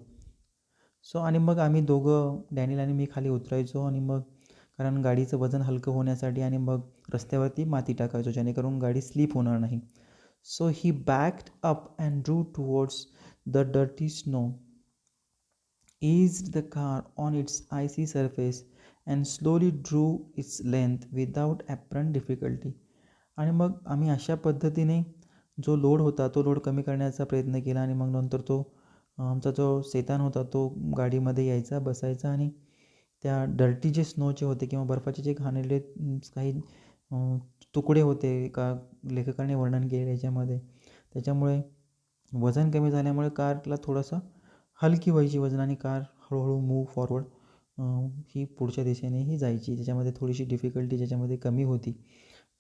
So आणि मग आम्ही दोघं, डॅनियल आणि मी, खाली उतरायचो आणि मग कारण गाडीचं वजन हलकं होण्यासाठी, आणि मग रस्त्यावरती माती टाकायचो जेणेकरून गाडी स्लिप होणार नाही. So he backed up and Drew towards the dirty snow, eased the car on its icy surface, and slowly drew its length without apparent difficulty. आणि मग आम्ही अशा पद्धतीने जो लोड होता तो लोड कमी करण्याचा प्रयत्न केला. आणि मग नंतर तो आमचा जो सेतान होता तो गाडीमध्ये यायचा, बसायचा, आणि त्या डर्टी जे स्नोचे होते किंवा बर्फाचे जे घाणेरडे काही तुकडे होते का लेखकाने वर्णन केले याच्यामध्ये, त्याच्यामुळे वजन कमी झाल्यामुळे कारला थोडंसं हलकी व्हायची वजन, आणि कार हळूहळू मूव फॉरवर्ड ही पुढच्या दिशेनेही जायची. त्याच्यामध्ये थोडीशी डिफिकल्टी ज्याच्यामध्ये कमी होती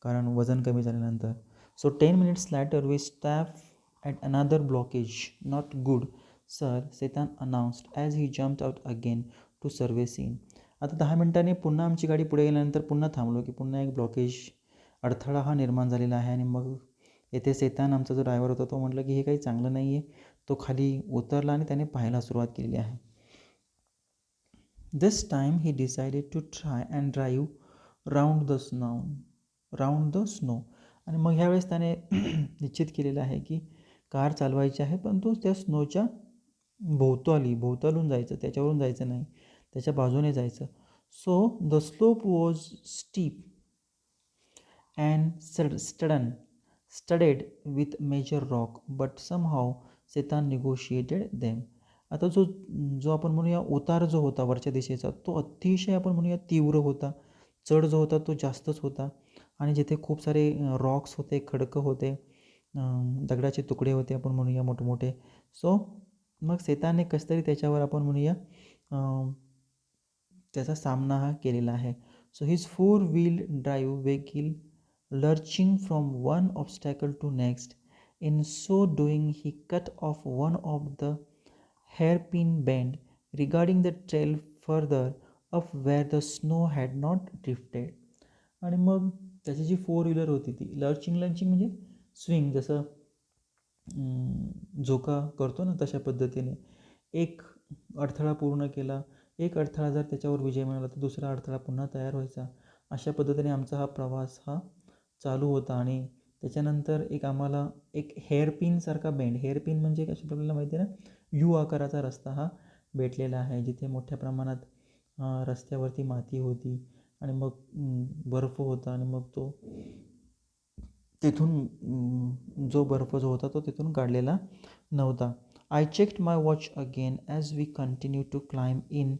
कारण वजन कमी झाल्यानंतर. So 10 minutes later we stopped at another blockage. Not good, sir, Setan announced as he jumped out again to survey scene. आता 10 मिनिटांनी पुन्हा आमची गाडी पुढे गेल्यानंतर पुन्हा थांबलो की पुन्हा एक ब्लॉकेज, अडथळा हा निर्माण झालेला आहे. आणि मग येथे सेतान, आमचा जो ड्रायव्हर होता, तो म्हटलं की हे काही चांगलं नाही आहे. तो खाली उतरला आणि त्याने पाहायला सुरुवात केलेली आहे. This time he decided to try and drive round the snow. आणि मग ह्यावेळेस त्याने निश्चित केलेलं आहे की कार चालवायची आहे, पण तो त्या स्नोच्या भोवतालून जायचं, त्याच्यावरून जायचं नाही, त्याच्या बाजूने जायचं. So the slope was steep and studded with major rock, but somehow Setan negotiated them. आता जो जो आपण म्हणूया उतार जो होता वरच्या दिशेचा तो अतिशय आपण म्हणूया तीव्र होता. चढ जो होता तो जास्तच होता आणि जिथे खूप सारे रॉक्स होते, खडकं होते, दगडाचे तुकडे होते आपण म्हणूया मोठमोठे. सो मग सेताने कसं तरी त्याच्यावर आपण म्हणूया त्याचा सामना हा केलेला आहे. So his 4-wheel drive vehicle lurching from one obstacle to next. In so doing, he cut off one of the hairpin bend regarding the trail further up where the snow had not drifted. आणि मग त्याची जी 4-व्हीलर होती ती लर्चिंग म्हणजे swing जसं झोका करतो ना तशा पद्धतीने एक अडथळा पूर्ण केला. एक अडथळा जर त्याच्यावर विजय मिळाला तर दुसरा अडथळा पुन्हा तयार व्हायचा. अशा पद्धतीने आमचा हा प्रवास हा चालू होता आणि त्याच्यानंतर आम्हाला एक हेअरपिनसारखा बेंड, हेअरपिन म्हणजे कशा आपल्याला माहिती आहे ना, यू आकाराचा रस्ता हा भेटलेला आहे जिथे मोठ्या प्रमाणात रस्त्यावरती माती होती आणि मग बर्फ होता आणि मग तो तिथून जो बर्फ जो होता तो तिथून काढलेला नव्हता. I checked my watch again as we continue to climb in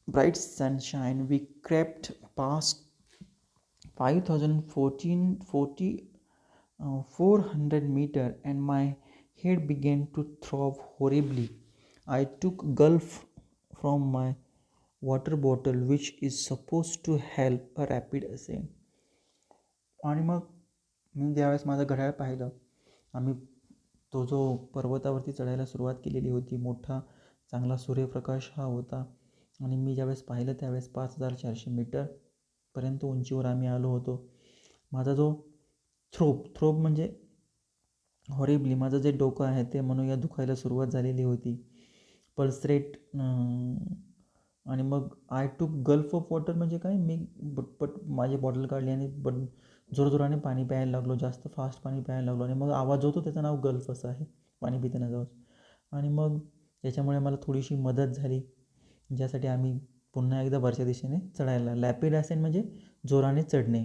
bright sunshine. We crept past 400 meter and my head began to throb horribly. I took gulp from my water bottle which is supposed to help a rapid ascent. आणि मग मी ज्यावेळेस माझं घड्याळ पाहिलं, आम्ही तो जो पर्वतावरती चढायला सुरुवात केलेली होती, मोठा चांगला सूर्यप्रकाश हा होता आणि मी ज्यावेळेस पाहिलं त्यावेळेस 5400 मीटरपर्यंत उंचीवर आम्ही आलो होतो. माझा जो थ्रोब म्हणजे हॉरिबली माझं जे डोकं आहे ते म्हणूया दुखायला सुरुवात झालेली होती. पल्स रेट आणि मग आय टूक गल्फ ऑफ वॉटर म्हणजे काय, मी पटपट माझी बॉटल काढली आणि जोरजोराने पाणी प्यायला लागलो, जास्त फास्ट पाणी प्यायला लागलो आणि मग आवाज होतो त्याचं नाव गल्फ असं आहे पाणी पिताना जाऊ. आणि मग त्याच्यामुळे मला थोडीशी मदत झाली ज्यासाठी आम्ही पुन्हा एकदा वरच्या दिशेने चढायला. लॅपिड असेंट म्हणजे जोराने चढणे.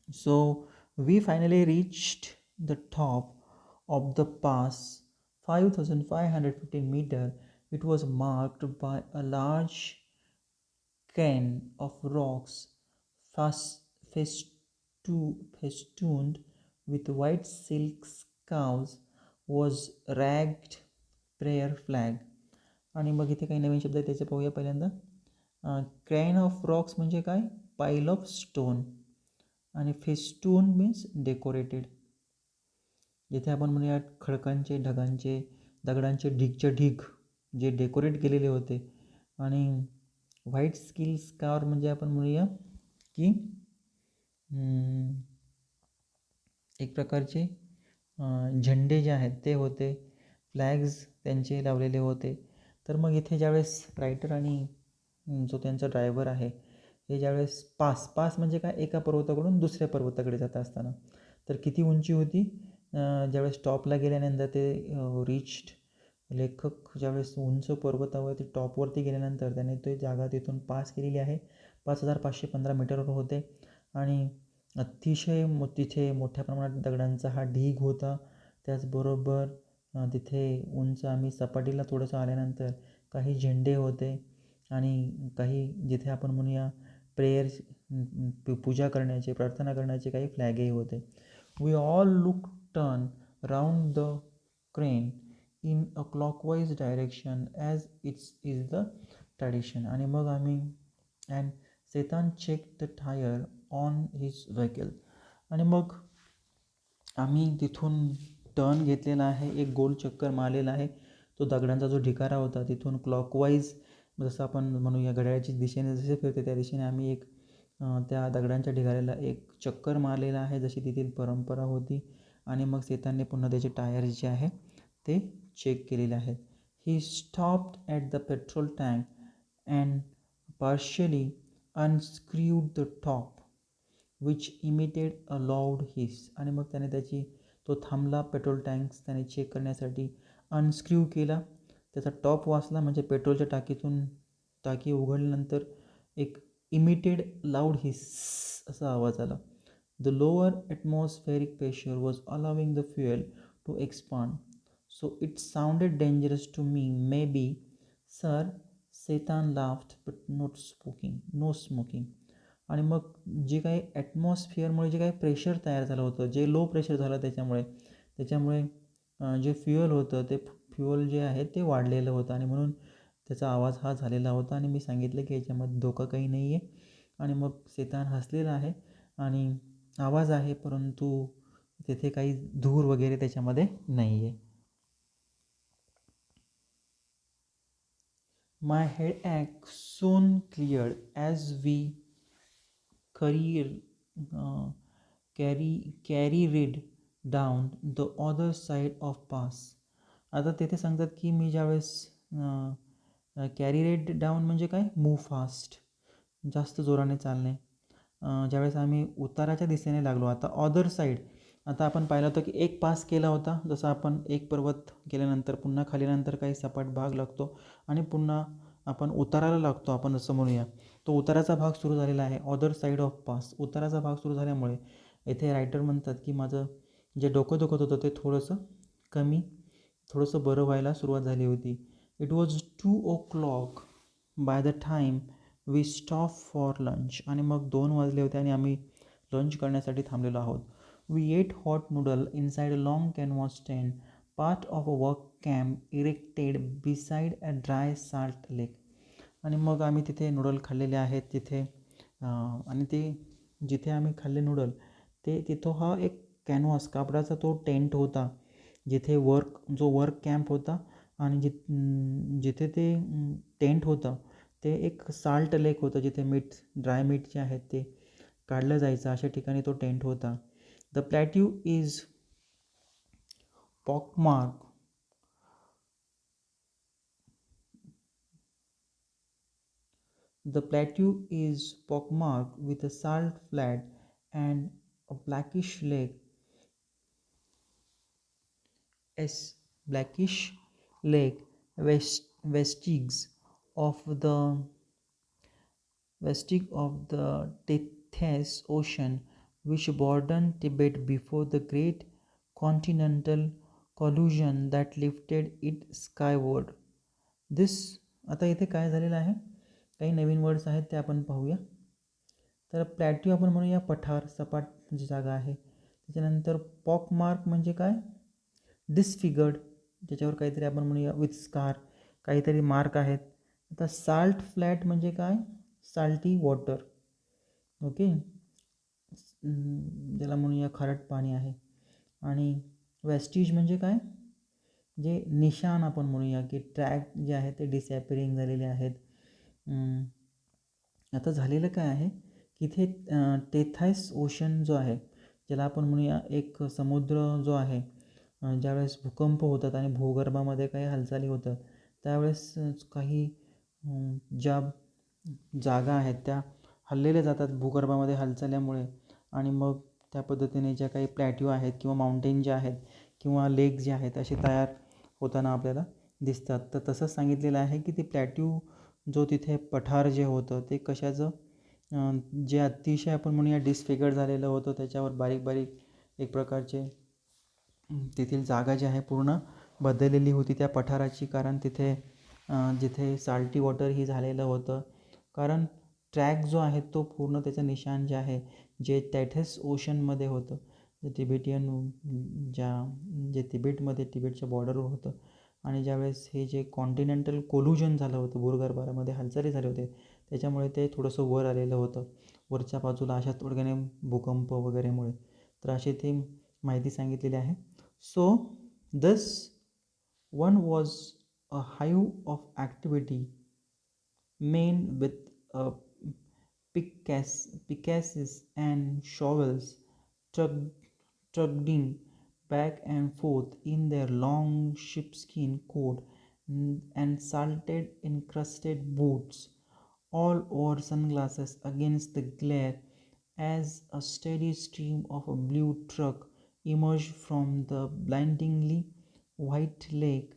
So we finally reached the top of the pass 5515 meter. It was marked by a large cairn of rocks festooned with white silk scarves was ragged prayer flag. आणि मग इथे काही नवीन शब्द आहेत त्याचे पाहूया. पहिल्यांदा क्रॅन ऑफ रॉक्स म्हणजे काय, पाईल ऑफ स्टोन आणि फेस्टून मीन्स डेकोरेटेड. जिथे आपण म्हणूया खडकांचे दगडांचे ढीग जे डेकोरेट केलेले होते. आणि व्हाईट स्कार म्हणजे आपण म्हणूया की एक प्रकारचे झेंडे जे आहेत ते होते, फ्लॅग्स त्यांचे लावलेले होते. तर मग इथे ज्यावेळेस रायटर आणि जो त्यांचा ड्रायव्हर आहे हे ज्यावेळेस पास म्हणजे काय, एका पर्वताकडून दुसऱ्या पर्वताकडे जात असताना तर किती उंची होती, ज्यावेळेस टॉपला गेल्यानंतर ते रिच्ड लेखक ज्यावेळेस उंच पर्वतावरती टॉपवरती गेल्यानंतर त्याने तो जागा तिथून पास केलेली आहे. 5515 मीटरवर होते आणि अतिशय तिथे मोठ्या प्रमाणात दगडांचा हा ढीग होता. त्याचबरोबर तिथे उंच आम्ही सपाटीला थोडंसं आल्यानंतर काही झेंडे होते आणि काही जिथे आपण म्हणूया प्रेयर्स पूजा करण्याचे, प्रार्थना करण्याचे काही फ्लॅगही होते. We all look turn round the cairn in a clockwise direction as it's is the tradition. आणि मग आम्ही and Setan check the tyre on his vehicle. आणि मग आम्ही तिथून टर्न घेतलेला आहे, एक गोल चक्कर मारलेला आहे. तो दगडांचा जो ढिगारा होता तिथून क्लॉकवाईज जसं आपण म्हणूया घड्याळाची दिशेने जसे फिरते त्या दिशेने आम्ही त्या दगडांच्या ढिगाऱ्याला एक चक्कर मारलेला आहे जशी तेथील परंपरा होती. आणि मग सेतानने पुन्हा त्याचे टायर्स जे आहे ते चेक केलेले आहेत. He stopped at the petrol tank and partially unscrewed the top which emitted a loud his. आणि मग त्याने तो थांबला, पेट्रोल टँक्स त्याने चेक करण्यासाठी अनस्क्रू केला, त्याचा टॉप वाचला म्हणजे पेट्रोलच्या टाकी उघडल्यानंतर एक इमिटेड लाऊड हिस असा आवाज आला. The lower atmospheric pressure was allowing the fuel to expand, so it sounded dangerous to me. Maybe sir, Setan laughed, but not smoking, no smoking. आणि मग जे काही ॲटमॉस्फिअरमुळे जे काही प्रेशर तयार झालं होतं, जे लो प्रेशर झालं त्याच्यामुळे जे फ्युअल होतं ते फ्युअल जे आहे ते वाढलेलं होतं आणि म्हणून त्याचा आवाज हा झालेला होता. आणि मी सांगितलं की याच्यामध्ये धोका काही नाही आहे. आणि मग सेतान हसलेला आहे आणि आवाज आहे, परंतु तेथे काही धूर वगैरे त्याच्यामध्ये नाही आहे. माय headache soon cleared as we carried down the other side of pass. आता तेथे सांगतात की मी ज्यावेळेस कॅरीड डाऊन म्हणजे काय, मूव्ह फास्ट, जास्त जोराने चालणे. ज्यावेळेस आम्ही उताराच्या दिशेने लागलो, आता अदर साईड, आता आपण पाहिलं होतं की एक पास केला होता, जसं आपण एक पर्वत केल्यानंतर पुन्हा खालीनंतर काही सपाट भाग लागतो आणि पुन्हा आपण उताराला लागतो, आपण जसं म्हणूया. तो उताराचा भाग सुरू झालेला आहे, अदर साईड ऑफ पास. उताराचा भाग सुरू झाल्यामुळे येथे रायटर म्हणतात की माझं जे डोकं दुखत होतं ते थोडंसं बरं व्हायला सुरुवात झाली होती. It was 2 o'clock by the time we stop for lunch. आणि मग 2 वाजले होते आणि आम्ही लंच करण्यासाठी थांबलेलो आहोत. We ate hot noodle inside a long canvas tent, part of a work camp erected beside a dry salt lake. आणि मग आम्ही तिथे नूडल खाल्लेले आहेत तिथे. आणि ते जिथे आम्ही खाल्ले नूडल तिथं हा एक कॅनव्हास कापडाचा तो टेंट होता, जिथे वर्क कॅम्प होता. आणि जिथे ते टेंट होतं ते एक साल्ट लेक होतं, जिथे ड्राय मीठ जे आहे ते काढलं जायचं, अशा ठिकाणी तो टेंट होता. The plateau is pockmark The plateau is pockmarked with a salt flat and a blackish lake. Blackish lake vestiges of the Tethys Ocean, which bordered Tibet before the great continental collision that lifted it skyward. This आता इथे काय झालेलं आहे, काही नवीन words आहेत ते आपण पाहूया. तर प्लॅट्यू आपण म्हणूया पठार, सपाट जी जागा आहे. त्याच्यानंतर पॉकमार्क म्हणजे काय, डिसफिगर्ड, ज्याच्यावर काहीतरी आपण म्हणूया विथ स्कार, काहीतरी मार्क आहेत. आता साल्ट फ्लॅट म्हणजे काय, साल्टी वॉटर, ओके, ज्याला म्हणूया खारट पाणी आहे. आणि वेस्टीज म्हणजे काय, जे निशाण आपण म्हणूया की ट्रॅक जे आहे ते डिसॲपिअरिंग झालेले आहेत. आता झालेलं काय आहे की इथे टेथाईस ओशन जो आहे, ज्याला आपण म्हणूया एक समुद्र जो आहे, ज्यावेळेस भूकंप होतात आणि भूगर्भामध्ये काही हालचाली होतात त्यावेळेस काही ज्या जागा आहेत त्या हललेल्या जातात भूगर्भामध्ये हालचाल्यामुळे. आणि मग त्या पद्धतीने ज्या काही प्लॅट्यू आहेत किंवा माउंटेन जे आहेत किंवा लेक जे आहेत असे तयार होताना आपल्याला दिसतात. तर तसंच सांगितलेलं आहे की ते प्लॅट्यू जो तिथे पठार जे होतं ते कशाचं, जे अतिशय आपण म्हणूया डिसफिगर्ड झालेलं होतं, त्याच्यावर बारीक बारीक एक प्रकारचे तेथील जागा जी आहे पूर्ण बदललेली होती त्या पठाराची. कारण तिथे जिथे साल्टी वॉटर ही झालेलं होतं, कारण ट्रॅक जो आहे तो पूर्ण त्याचं निशाण जे आहे जे टॅथस ओशनमध्ये होतं, जे तिबेटच्या बॉर्डरवर होतं. आणि ज्यावेळेस हे जे कॉन्टिनेंटल कोल्युजन झालं होतं, भूगर्भामध्ये हालचाली झाले होते, त्याच्यामुळे ते थोडंसं वर आलेलं होतं वरच्या बाजूला अशा तोडग्याने भूकंप वगैरेमुळे. तर अशी ती माहिती सांगितलेली आहे. So this one was a hive of activity, men with pickaxes and shovels trudging back and forth in their long sheepskin coat and salted encrusted boots, all over sunglasses against the glare, as a steady stream of a blue truck emerged from the blindingly white lake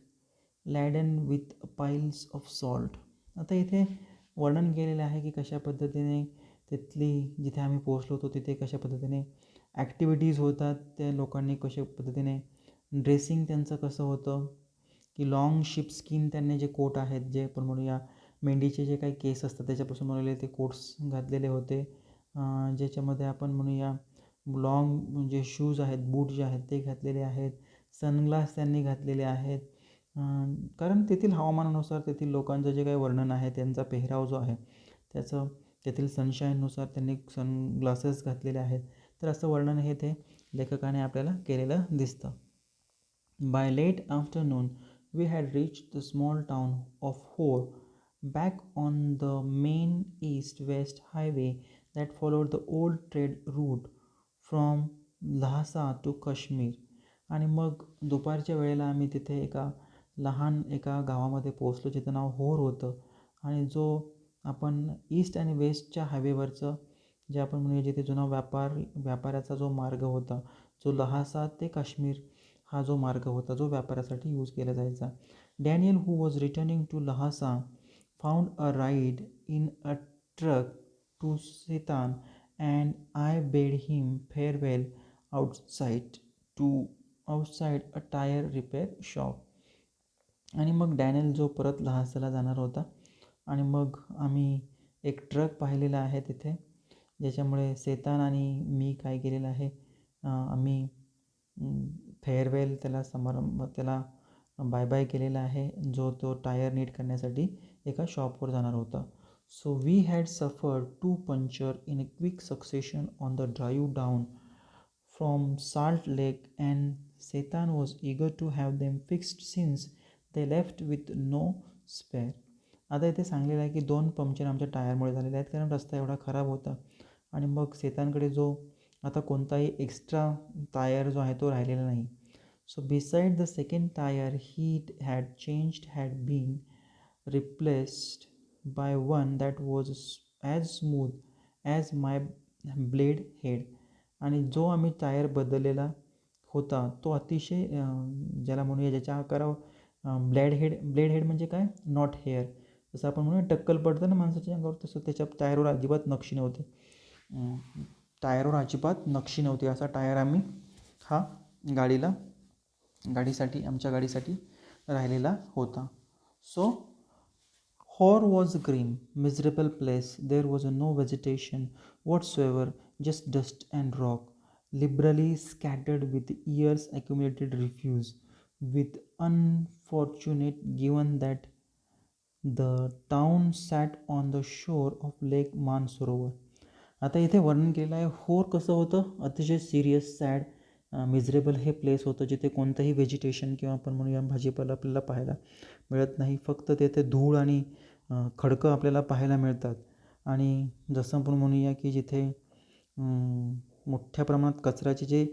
laden with piles of salt. आता इथे वर्णन केलेलं आहे की कशा पद्धतीने तिथली जिथे आम्ही पोहोचलो होतो तिथे कशा पद्धतीने ॲक्टिव्हिटीज होतात, त्या लोकांनी कशा पद्धतीने ड्रेसिंग त्यांचं कसं होतं, की लाँग शिपस्किन त्यांनी जे कोट आहेत, जे आपण म्हणूया मेंढीचे जे काही केस असतात त्याच्यापासून बनवलेले ते कोट्स घातलेले होते, ज्याच्यामध्ये आपण म्हणूया लाँग म्हणजे शूज आहेत, बूट जे आहेत ते घातलेले आहेत, सनग्लास त्यांनी घातलेले आहेत. कारण तेथील हवामानानुसार तेथील लोकांचं जे काही वर्णन आहे, त्यांचा पेहराव जो आहे त्याचं तेथील सनशाईननुसार त्यांनी सनग्लासेस घातलेले आहेत. तर असं वर्णन हे ते लेखकाने आपल्याला केलेलं दिसतं. By late afternoon, we had reached the small town of Hor, back on the main east-west highway that followed the old trade route from Lhasa to Kashmir. आणि मग दुपारच्या वेळेला आम्ही तिथे एका गावामध्ये पोहोचलो जिचं नाव होर होतं, आणि जो आपण ईस्ट आणि वेस्टच्या हायवेवरचं जे आपण म्हणूया जिथे जुना व्यापाराचा जो मार्ग होता, जो लहासा ते काश्मीर हा जो मार्ग होता जो व्यापारासाठी यूज केला जायचा. Daniel who was returning to Lhasa found a ride in a truck to Setan and I bade him farewell outside a tyre repair shop. आणि मग डॅनियल जो परत लहासाला जाणार होता, आणि मग आम्ही एक ट्रक पाहिलेला आहे तिथे, ज्याच्यामुळे सेतान आणि मी काय केलेलं आहे, आम्ही फेअरवेल त्याला बाय बाय केलेला आहे, जो तो टायर नीट करण्यासाठी एका शॉपवर जाणार होता. So we had suffered 2 puncture in a quick succession on the drive down from salt lake, and Setan was eager to have them fixed since they left with no spare. आता इथे सांगलेलं आहे की 2 puncture आमच्या टायरमुळे झालेले आहेत, कारण रस्ता एवढा खराब होता. आणि मग सेतानकडे जो आता कोणताही एक्स्ट्रा टायर जो आहे तो राहिलेला नाही. So beside the second tyre he had been replaced by one that was as smooth as my bald head. आणि जो आम्ही टायर बदललेला होता तो अतिशय ज्याला म्हणूया ज्याच्या आकारावर ब्लेड हेड म्हणजे काय, नॉट हेअर. जसं आपण म्हणूया टक्कल पडतं ना माणसाच्या अंगावर, तसं त्याच्या टायरवर अजिबात नक्षी नव्हती. असा टायर आम्ही हा आमच्या गाडीसाठी राहिलेला होता. So Hor was a grim, miserable place. There was no vegetation whatsoever, just dust and rock, liberally scattered with years' accumulated refuse, with unfortunate given that the town sat on the shore of Lake Mansarovar. आता इथे वर्णन केलेलं आहे होर कसं होतं, अतिशय serious, sad, miserable हे प्लेस होतं, जिथे कोणतंही व्हेजिटेशन किंवा आपण म्हणूया भाजीपाला आपल्याला पाहायला मिळत नाही. फक्त तेथे धूळ आणि खडकं आपल्याला पाहायला मिळतात. आणि जसं आपण म्हणूया की जिथे मोठ्या प्रमाणात कचऱ्याचे जे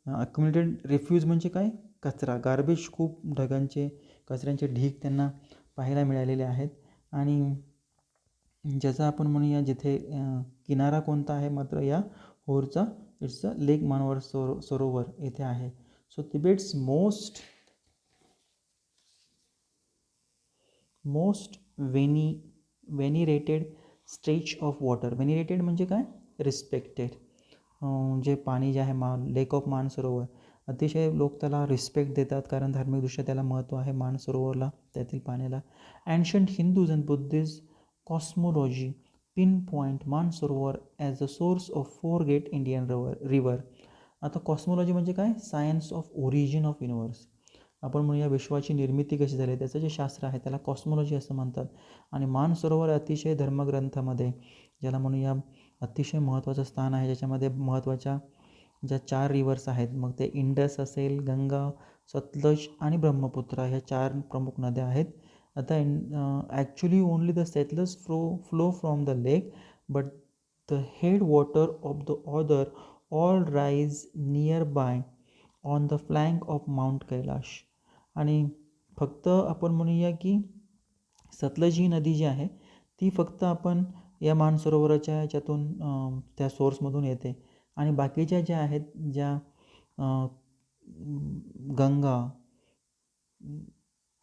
अक्युमुलेटेड रिफ्यूज म्हणजे काय, कचरा, गार्बेज, खूप ढगांचे कचऱ्यांचे ढीग त्यांना पाहायला मिळालेले आहेत. आणि ज्याचा आपण म्हणूया जिथे किनारा कोणता आहे मात्र या होरचा, इट्स अ लेक मानवर सरोवर येथे आहे. So Tibet's most venerated stretch of water. Venerated म्हणजे काय, रिस्पेक्टेड. जे पाणी जे आहे लेक ऑफ मानसरोवर, अतिशय लोक त्याला रिस्पेक्ट देतात, कारण धार्मिकदृष्ट्या त्याला महत्त्व आहे मानसरोवरला, त्यातील पाण्याला. Ancient Hindus and Buddhist cosmology pinpoint Mansarovar as a source of 4 great Indian river. आता कॉस्मोलॉजी म्हणजे काय, science of origin of universe. आपण म्हणूया विश्वाची निर्मिती कशी झाली त्याचं जे शास्त्र आहे त्याला कॉस्मॉलॉजी असं म्हणतात. आणि मानसरोवर अतिशय धर्मग्रंथामध्ये ज्याला म्हणूया अतिशय महत्त्वाचं स्थान आहे, ज्याच्यामध्ये महत्त्वाच्या ज्या 4 रिव्हर्स आहेत, मग ते इंडस असेल, गंगा, सतलज आणि ब्रह्मपुत्रा, ह्या 4 प्रमुख नद्या आहेत. आता actually only the Sutlej flow from the lake, but the head water of the other all rise near by on the flank of Mount Kailash. आणि फक्त आपण म्हणूया की सतलज ही नदी जी आहे ती फक्त आपण या मानसरोवराच्या ह्याच्यातून त्या सोर्समधून येते, आणि बाकीच्या ज्या आहेत, ज्या गंगा,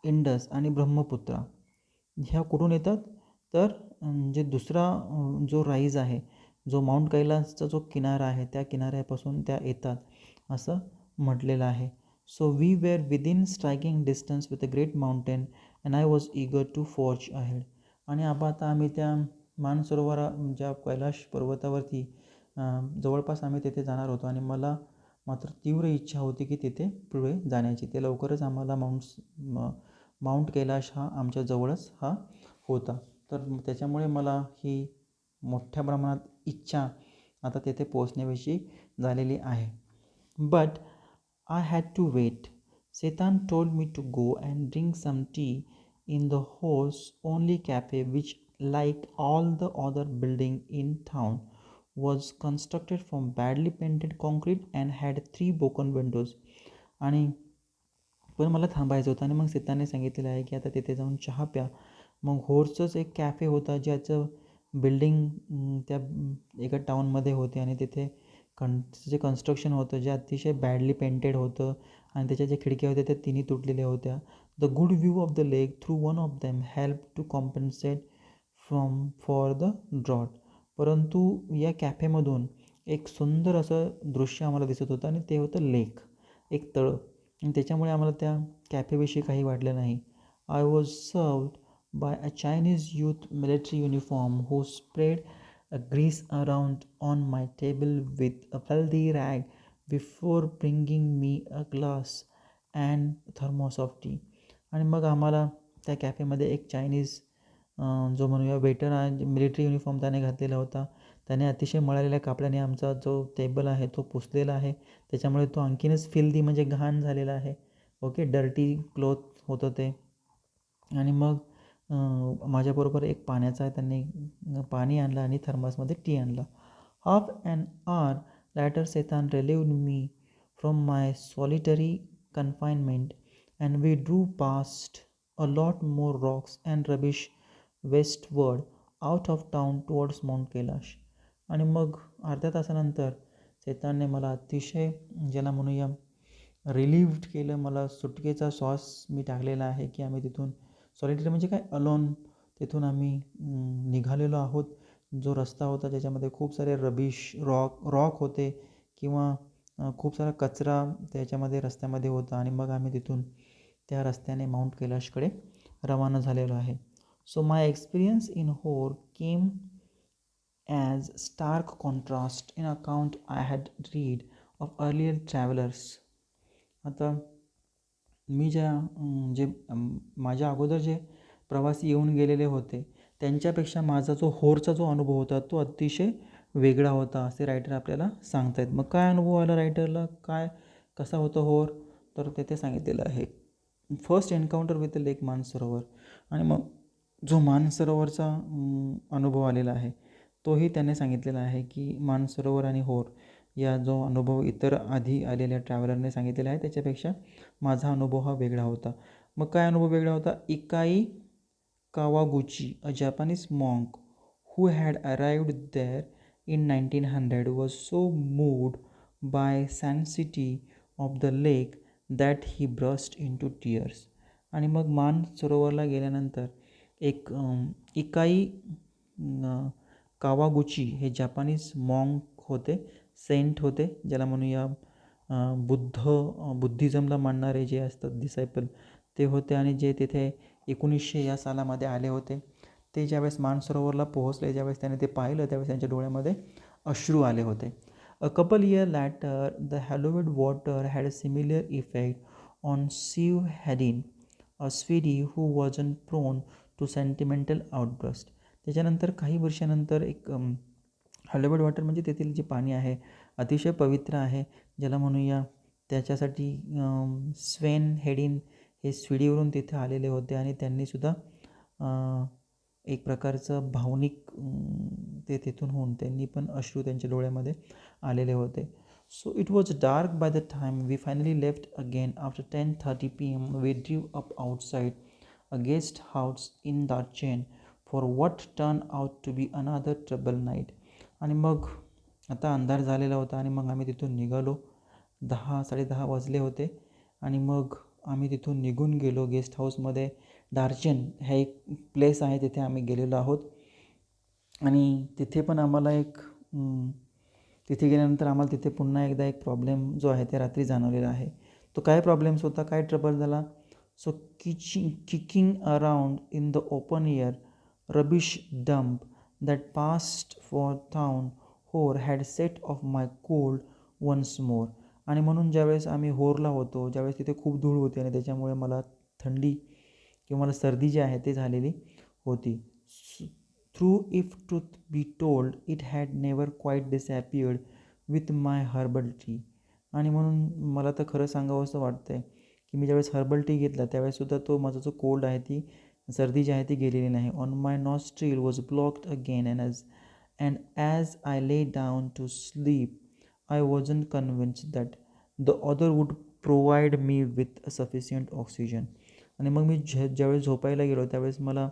इंडस आणि ब्रह्मपुत्रा, ह्या कुठून येतात, तर जे दुसरा जो राईज आहे, जो माउंट कैलासचा जो किनारा आहे, त्या किनाऱ्यापासून त्या येतात असं म्हटलेलं आहे. So we were within striking distance with a great mountain and I was eager to forge ahead. आणि आता आम्ही त्या मानसरोवरा ज्या कैलाश पर्वतावरती जवळपास आम्ही तिथे जाणार होतो आणि मला मात्र तीव्र इच्छा होती की तिथे पुढे जाण्याची. ते लवकरच आम्हाला माउंट कैलाश हा आमच्या जवळच हा होता. तर त्याच्यामुळे मला ही मोठ्या प्रमाणात इच्छा आता तेथे पोहोचण्याविषयी झालेली आहे. But I had to wait. Setan told me to go and drink some tea in the horse only cafe, which, like all the other building in town, was constructed from badly painted concrete and had 3 broken windows. आणि पण मला थांबायचं होतं आणि मग सीताने सांगितलेलं आहे की आता तिथे जाऊन चहा प्या. मग होर्सचंच एक कॅफे होता ज्याचं बिल्डिंग त्या एका टाऊनमध्ये होते आणि तिथे जे कन्स्ट्रक्शन होतं जे अतिशय बॅडली पेंटेड होतं आणि त्याच्या ज्या खिडक्या होत्या त्या तिन्ही तुटलेल्या होत्या. The good view of the lake through one of them help to compensate for the drought. परंतु या कॅफेमधून एक सुंदर असं दृश्य आम्हाला दिसत होतं आणि ते होतं लेक, एक तळं. आणि त्याच्यामुळे आम्हाला त्या कॅफेविषयी काही वाटलं नाही. I was served by a Chinese youth military uniform who spread a grease around on my table with a filthy rag before bringing me a glass and thermos of tea. आणि मग आम्हाला त्या कॅफेमध्ये एक चायनीज जो म्हणूया waiter आहे, military uniform त्याने घातलेला होता. त्याने अतिशय मळालेल्या कापडाने आमचा जो टेबल आहे तो पुसलेला आहे. त्याच्यामुळे तो आणखीनच फिल्दी म्हणजे घाण झालेला आहे. ओके, डर्टी क्लोथ होतं ते. आणि मग माझ्याबरोबर एक पाण्याचा त्यांनी पाणी आणलं आणि थर्मासमध्ये टी आणला. Half an hour later Setan relieved me from my solitary confinement and we drew past a lot more rocks and rubbish westward out of town towards Mount Kailash. आणि मग अर्ध्या तासानंतर सेतानने मला अतिशय ज्याला म्हणूया रिलीव्ड केलं. मला सुटकेचा श्वास मी टाकलेला आहे की आम्ही तिथून सॉलिटरी म्हणजे काय, अलोन, तिथून आम्ही निघालेलो आहोत. जो रस्ता होता ज्याच्यामध्ये खूप सारे रबिश रॉक होते किंवा खूप सारा कचरा त्याच्यामध्ये रस्त्यामध्ये होता. आणि मग आम्ही तिथून त्या रस्त्याने माउंट कैलाशकडे रवाना झालेलो आहे. So my experience in Hor came as stark contrast in account I had read of earlier travellers. आता मी जे माझ्या अगोदर जे प्रवासी येऊन गेलेले होते त्यांच्यापेक्षा माझा जो होरचा जो अनुभव होता तो अतिशय वेगळा होता असे रायटर आपल्याला सांगत आहेत. मग काय अनुभव आला रायटरला, कसा होता होर, तर तेथे सांगितलेलं आहे. फर्स्ट एन्काउंटर विथ द लेक मानसरोवर. आणि मग जो मानसरोवरचा अनुभव आलेला आहे तोही त्याने सांगितलेला आहे की मानसरोवर आणि होर या जो अनुभव इतर आधी आलेल्या ट्रॅव्हलरने सांगितलेला आहे त्याच्यापेक्षा माझा अनुभव हा वेगळा होता. मग काय अनुभव वेगळा होता. Ekai Kawaguchi, a Japanese monk who had arrived there in 1900 was so moved by sanctity of the lake that he burst into tears. आणि मग मानसरोवरला गेल्यानंतर एक इकाई कावागुची हे जॅपनीज मॉन्क होते, सेंट होते, ज्याला म्हणूया बुद्धिझमला मानणारे जे असतात डिसायपल ते होते. आणि जे तिथे 1900 या सालामध्ये आले होते. ते ज्यावेळेस मानसरोवरला पोहोचले, ज्यावेळेस त्याने ते पाहिलं त्यावेळेस त्यांच्या डोळ्यामध्ये अश्रू आले होते. A couple year later the hallowed water had a similar effect on Sven Hedin, a Swede who wasn't prone to sentimental outburst. त्याच्यानंतर काही वर्षानंतर एक हॅलोवेड वॉटर म्हणजे तेथील जे पाणी आहे अतिशय पवित्र आहे, ज्याला म्हणूया त्याच्यासाठी स्वेन हेडिन हे स्वीडीवरून तिथे आलेले होते आणि त्यांनीसुद्धा एक प्रकारचं भावनिक ते तिथून होऊन त्यांनी पण अश्रू त्यांच्या डोळ्यामध्ये आलेले होते. So it was dark by the time we finally left again after 10:30 PM. We drove up outside a guest house in Darchen for what turn out to be another trouble night. आणि मग आता अंधार झालेला होता आणि मग आम्ही तिथून निघालो. 10-10:30 वाजले होते आणि मग आम्ही तिथून निघून गेलो. गेस्ट हाऊसमध्ये दार्चेन हे एक प्लेस आहे, तिथे आम्ही गेलेलो आहोत. आणि तिथे पण आम्हाला तिथे गेल्यानंतर आम्हाला तिथे पुन्हा एकदा एक प्रॉब्लेम जो आहे ते रात्री जाणवलेला आहे. तो काय प्रॉब्लेम्स होता, काय ट्रबल झाला? So kicking around in the open air rubbish dump that passed for town Hor had set off my cold once more. आणि म्हणून ज्यावेळेस आम्ही होरला होतो, ज्यावेळेस तिथे खूप धूळ होती आणि त्याच्यामुळे मला थंडी किंवा मला सर्दी जी आहे ती झालेली होती. Though if truth be told it had never quite disappeared with my herbal tea. आणि म्हणून मला तर खरं सांगावं असं वाटतं आहे की मी ज्यावेळेस हर्बल टी घेतला त्यावेळेससुद्धा तो माझा जो कोल्ड आहे ती सर्दी जी आहे ती गेलेली नाही. One my nostril was blocked again and as I lay down to sleep I wasn't convinced that the other would provide me with sufficient oxygen. आणि मग मी ज्यावेळेस झोपायला गेलो त्यावेळेस मला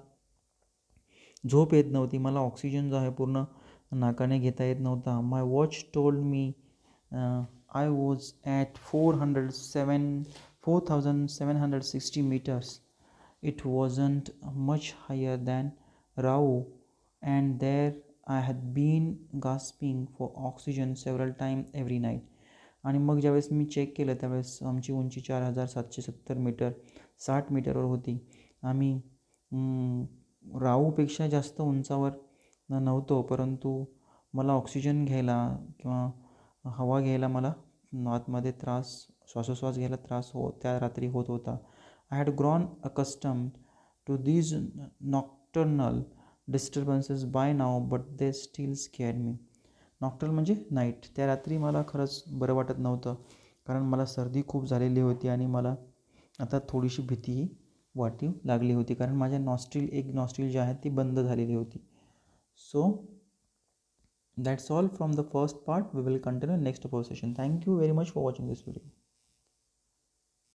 झोप येत नव्हती. मला ऑक्सिजन जो आहे पूर्ण नाकाने घेता येत नव्हता. My watch told me I was at 4,760 meters. It wasn't much higher than Rao, and there I had been gasping for oxygen several times every night. आणि मग ज्यावेळेस मी चेक केलं त्यावेळेस आमची उंची 4,770 मीटर 60 मीटरवर होती. आम्ही राऊपेक्षा जास्त उंचावर नव्हतो, परंतु मला ऑक्सिजन घ्यायला किंवा हवा घ्यायला मला आतमध्ये श्वासोच्छ्वास घ्यायला त्रास त्या रात्री होत होता. I had grown accustomed to these nocturnal disturbances by now but they still scare me. Nocturnal म्हणजे नाईट. त्या रात्री मला खरंच बरं वाटत नव्हतं कारण मला सर्दी खूप झालेली होती आणि मला आता थोडीशी भीतीही वाटू लागली होती कारण माझ्या एक नॉस्ट्रील जी आहे ती बंद झालेली होती. So that's all from the first part. We will continue next session. Thank you very much for watching this video.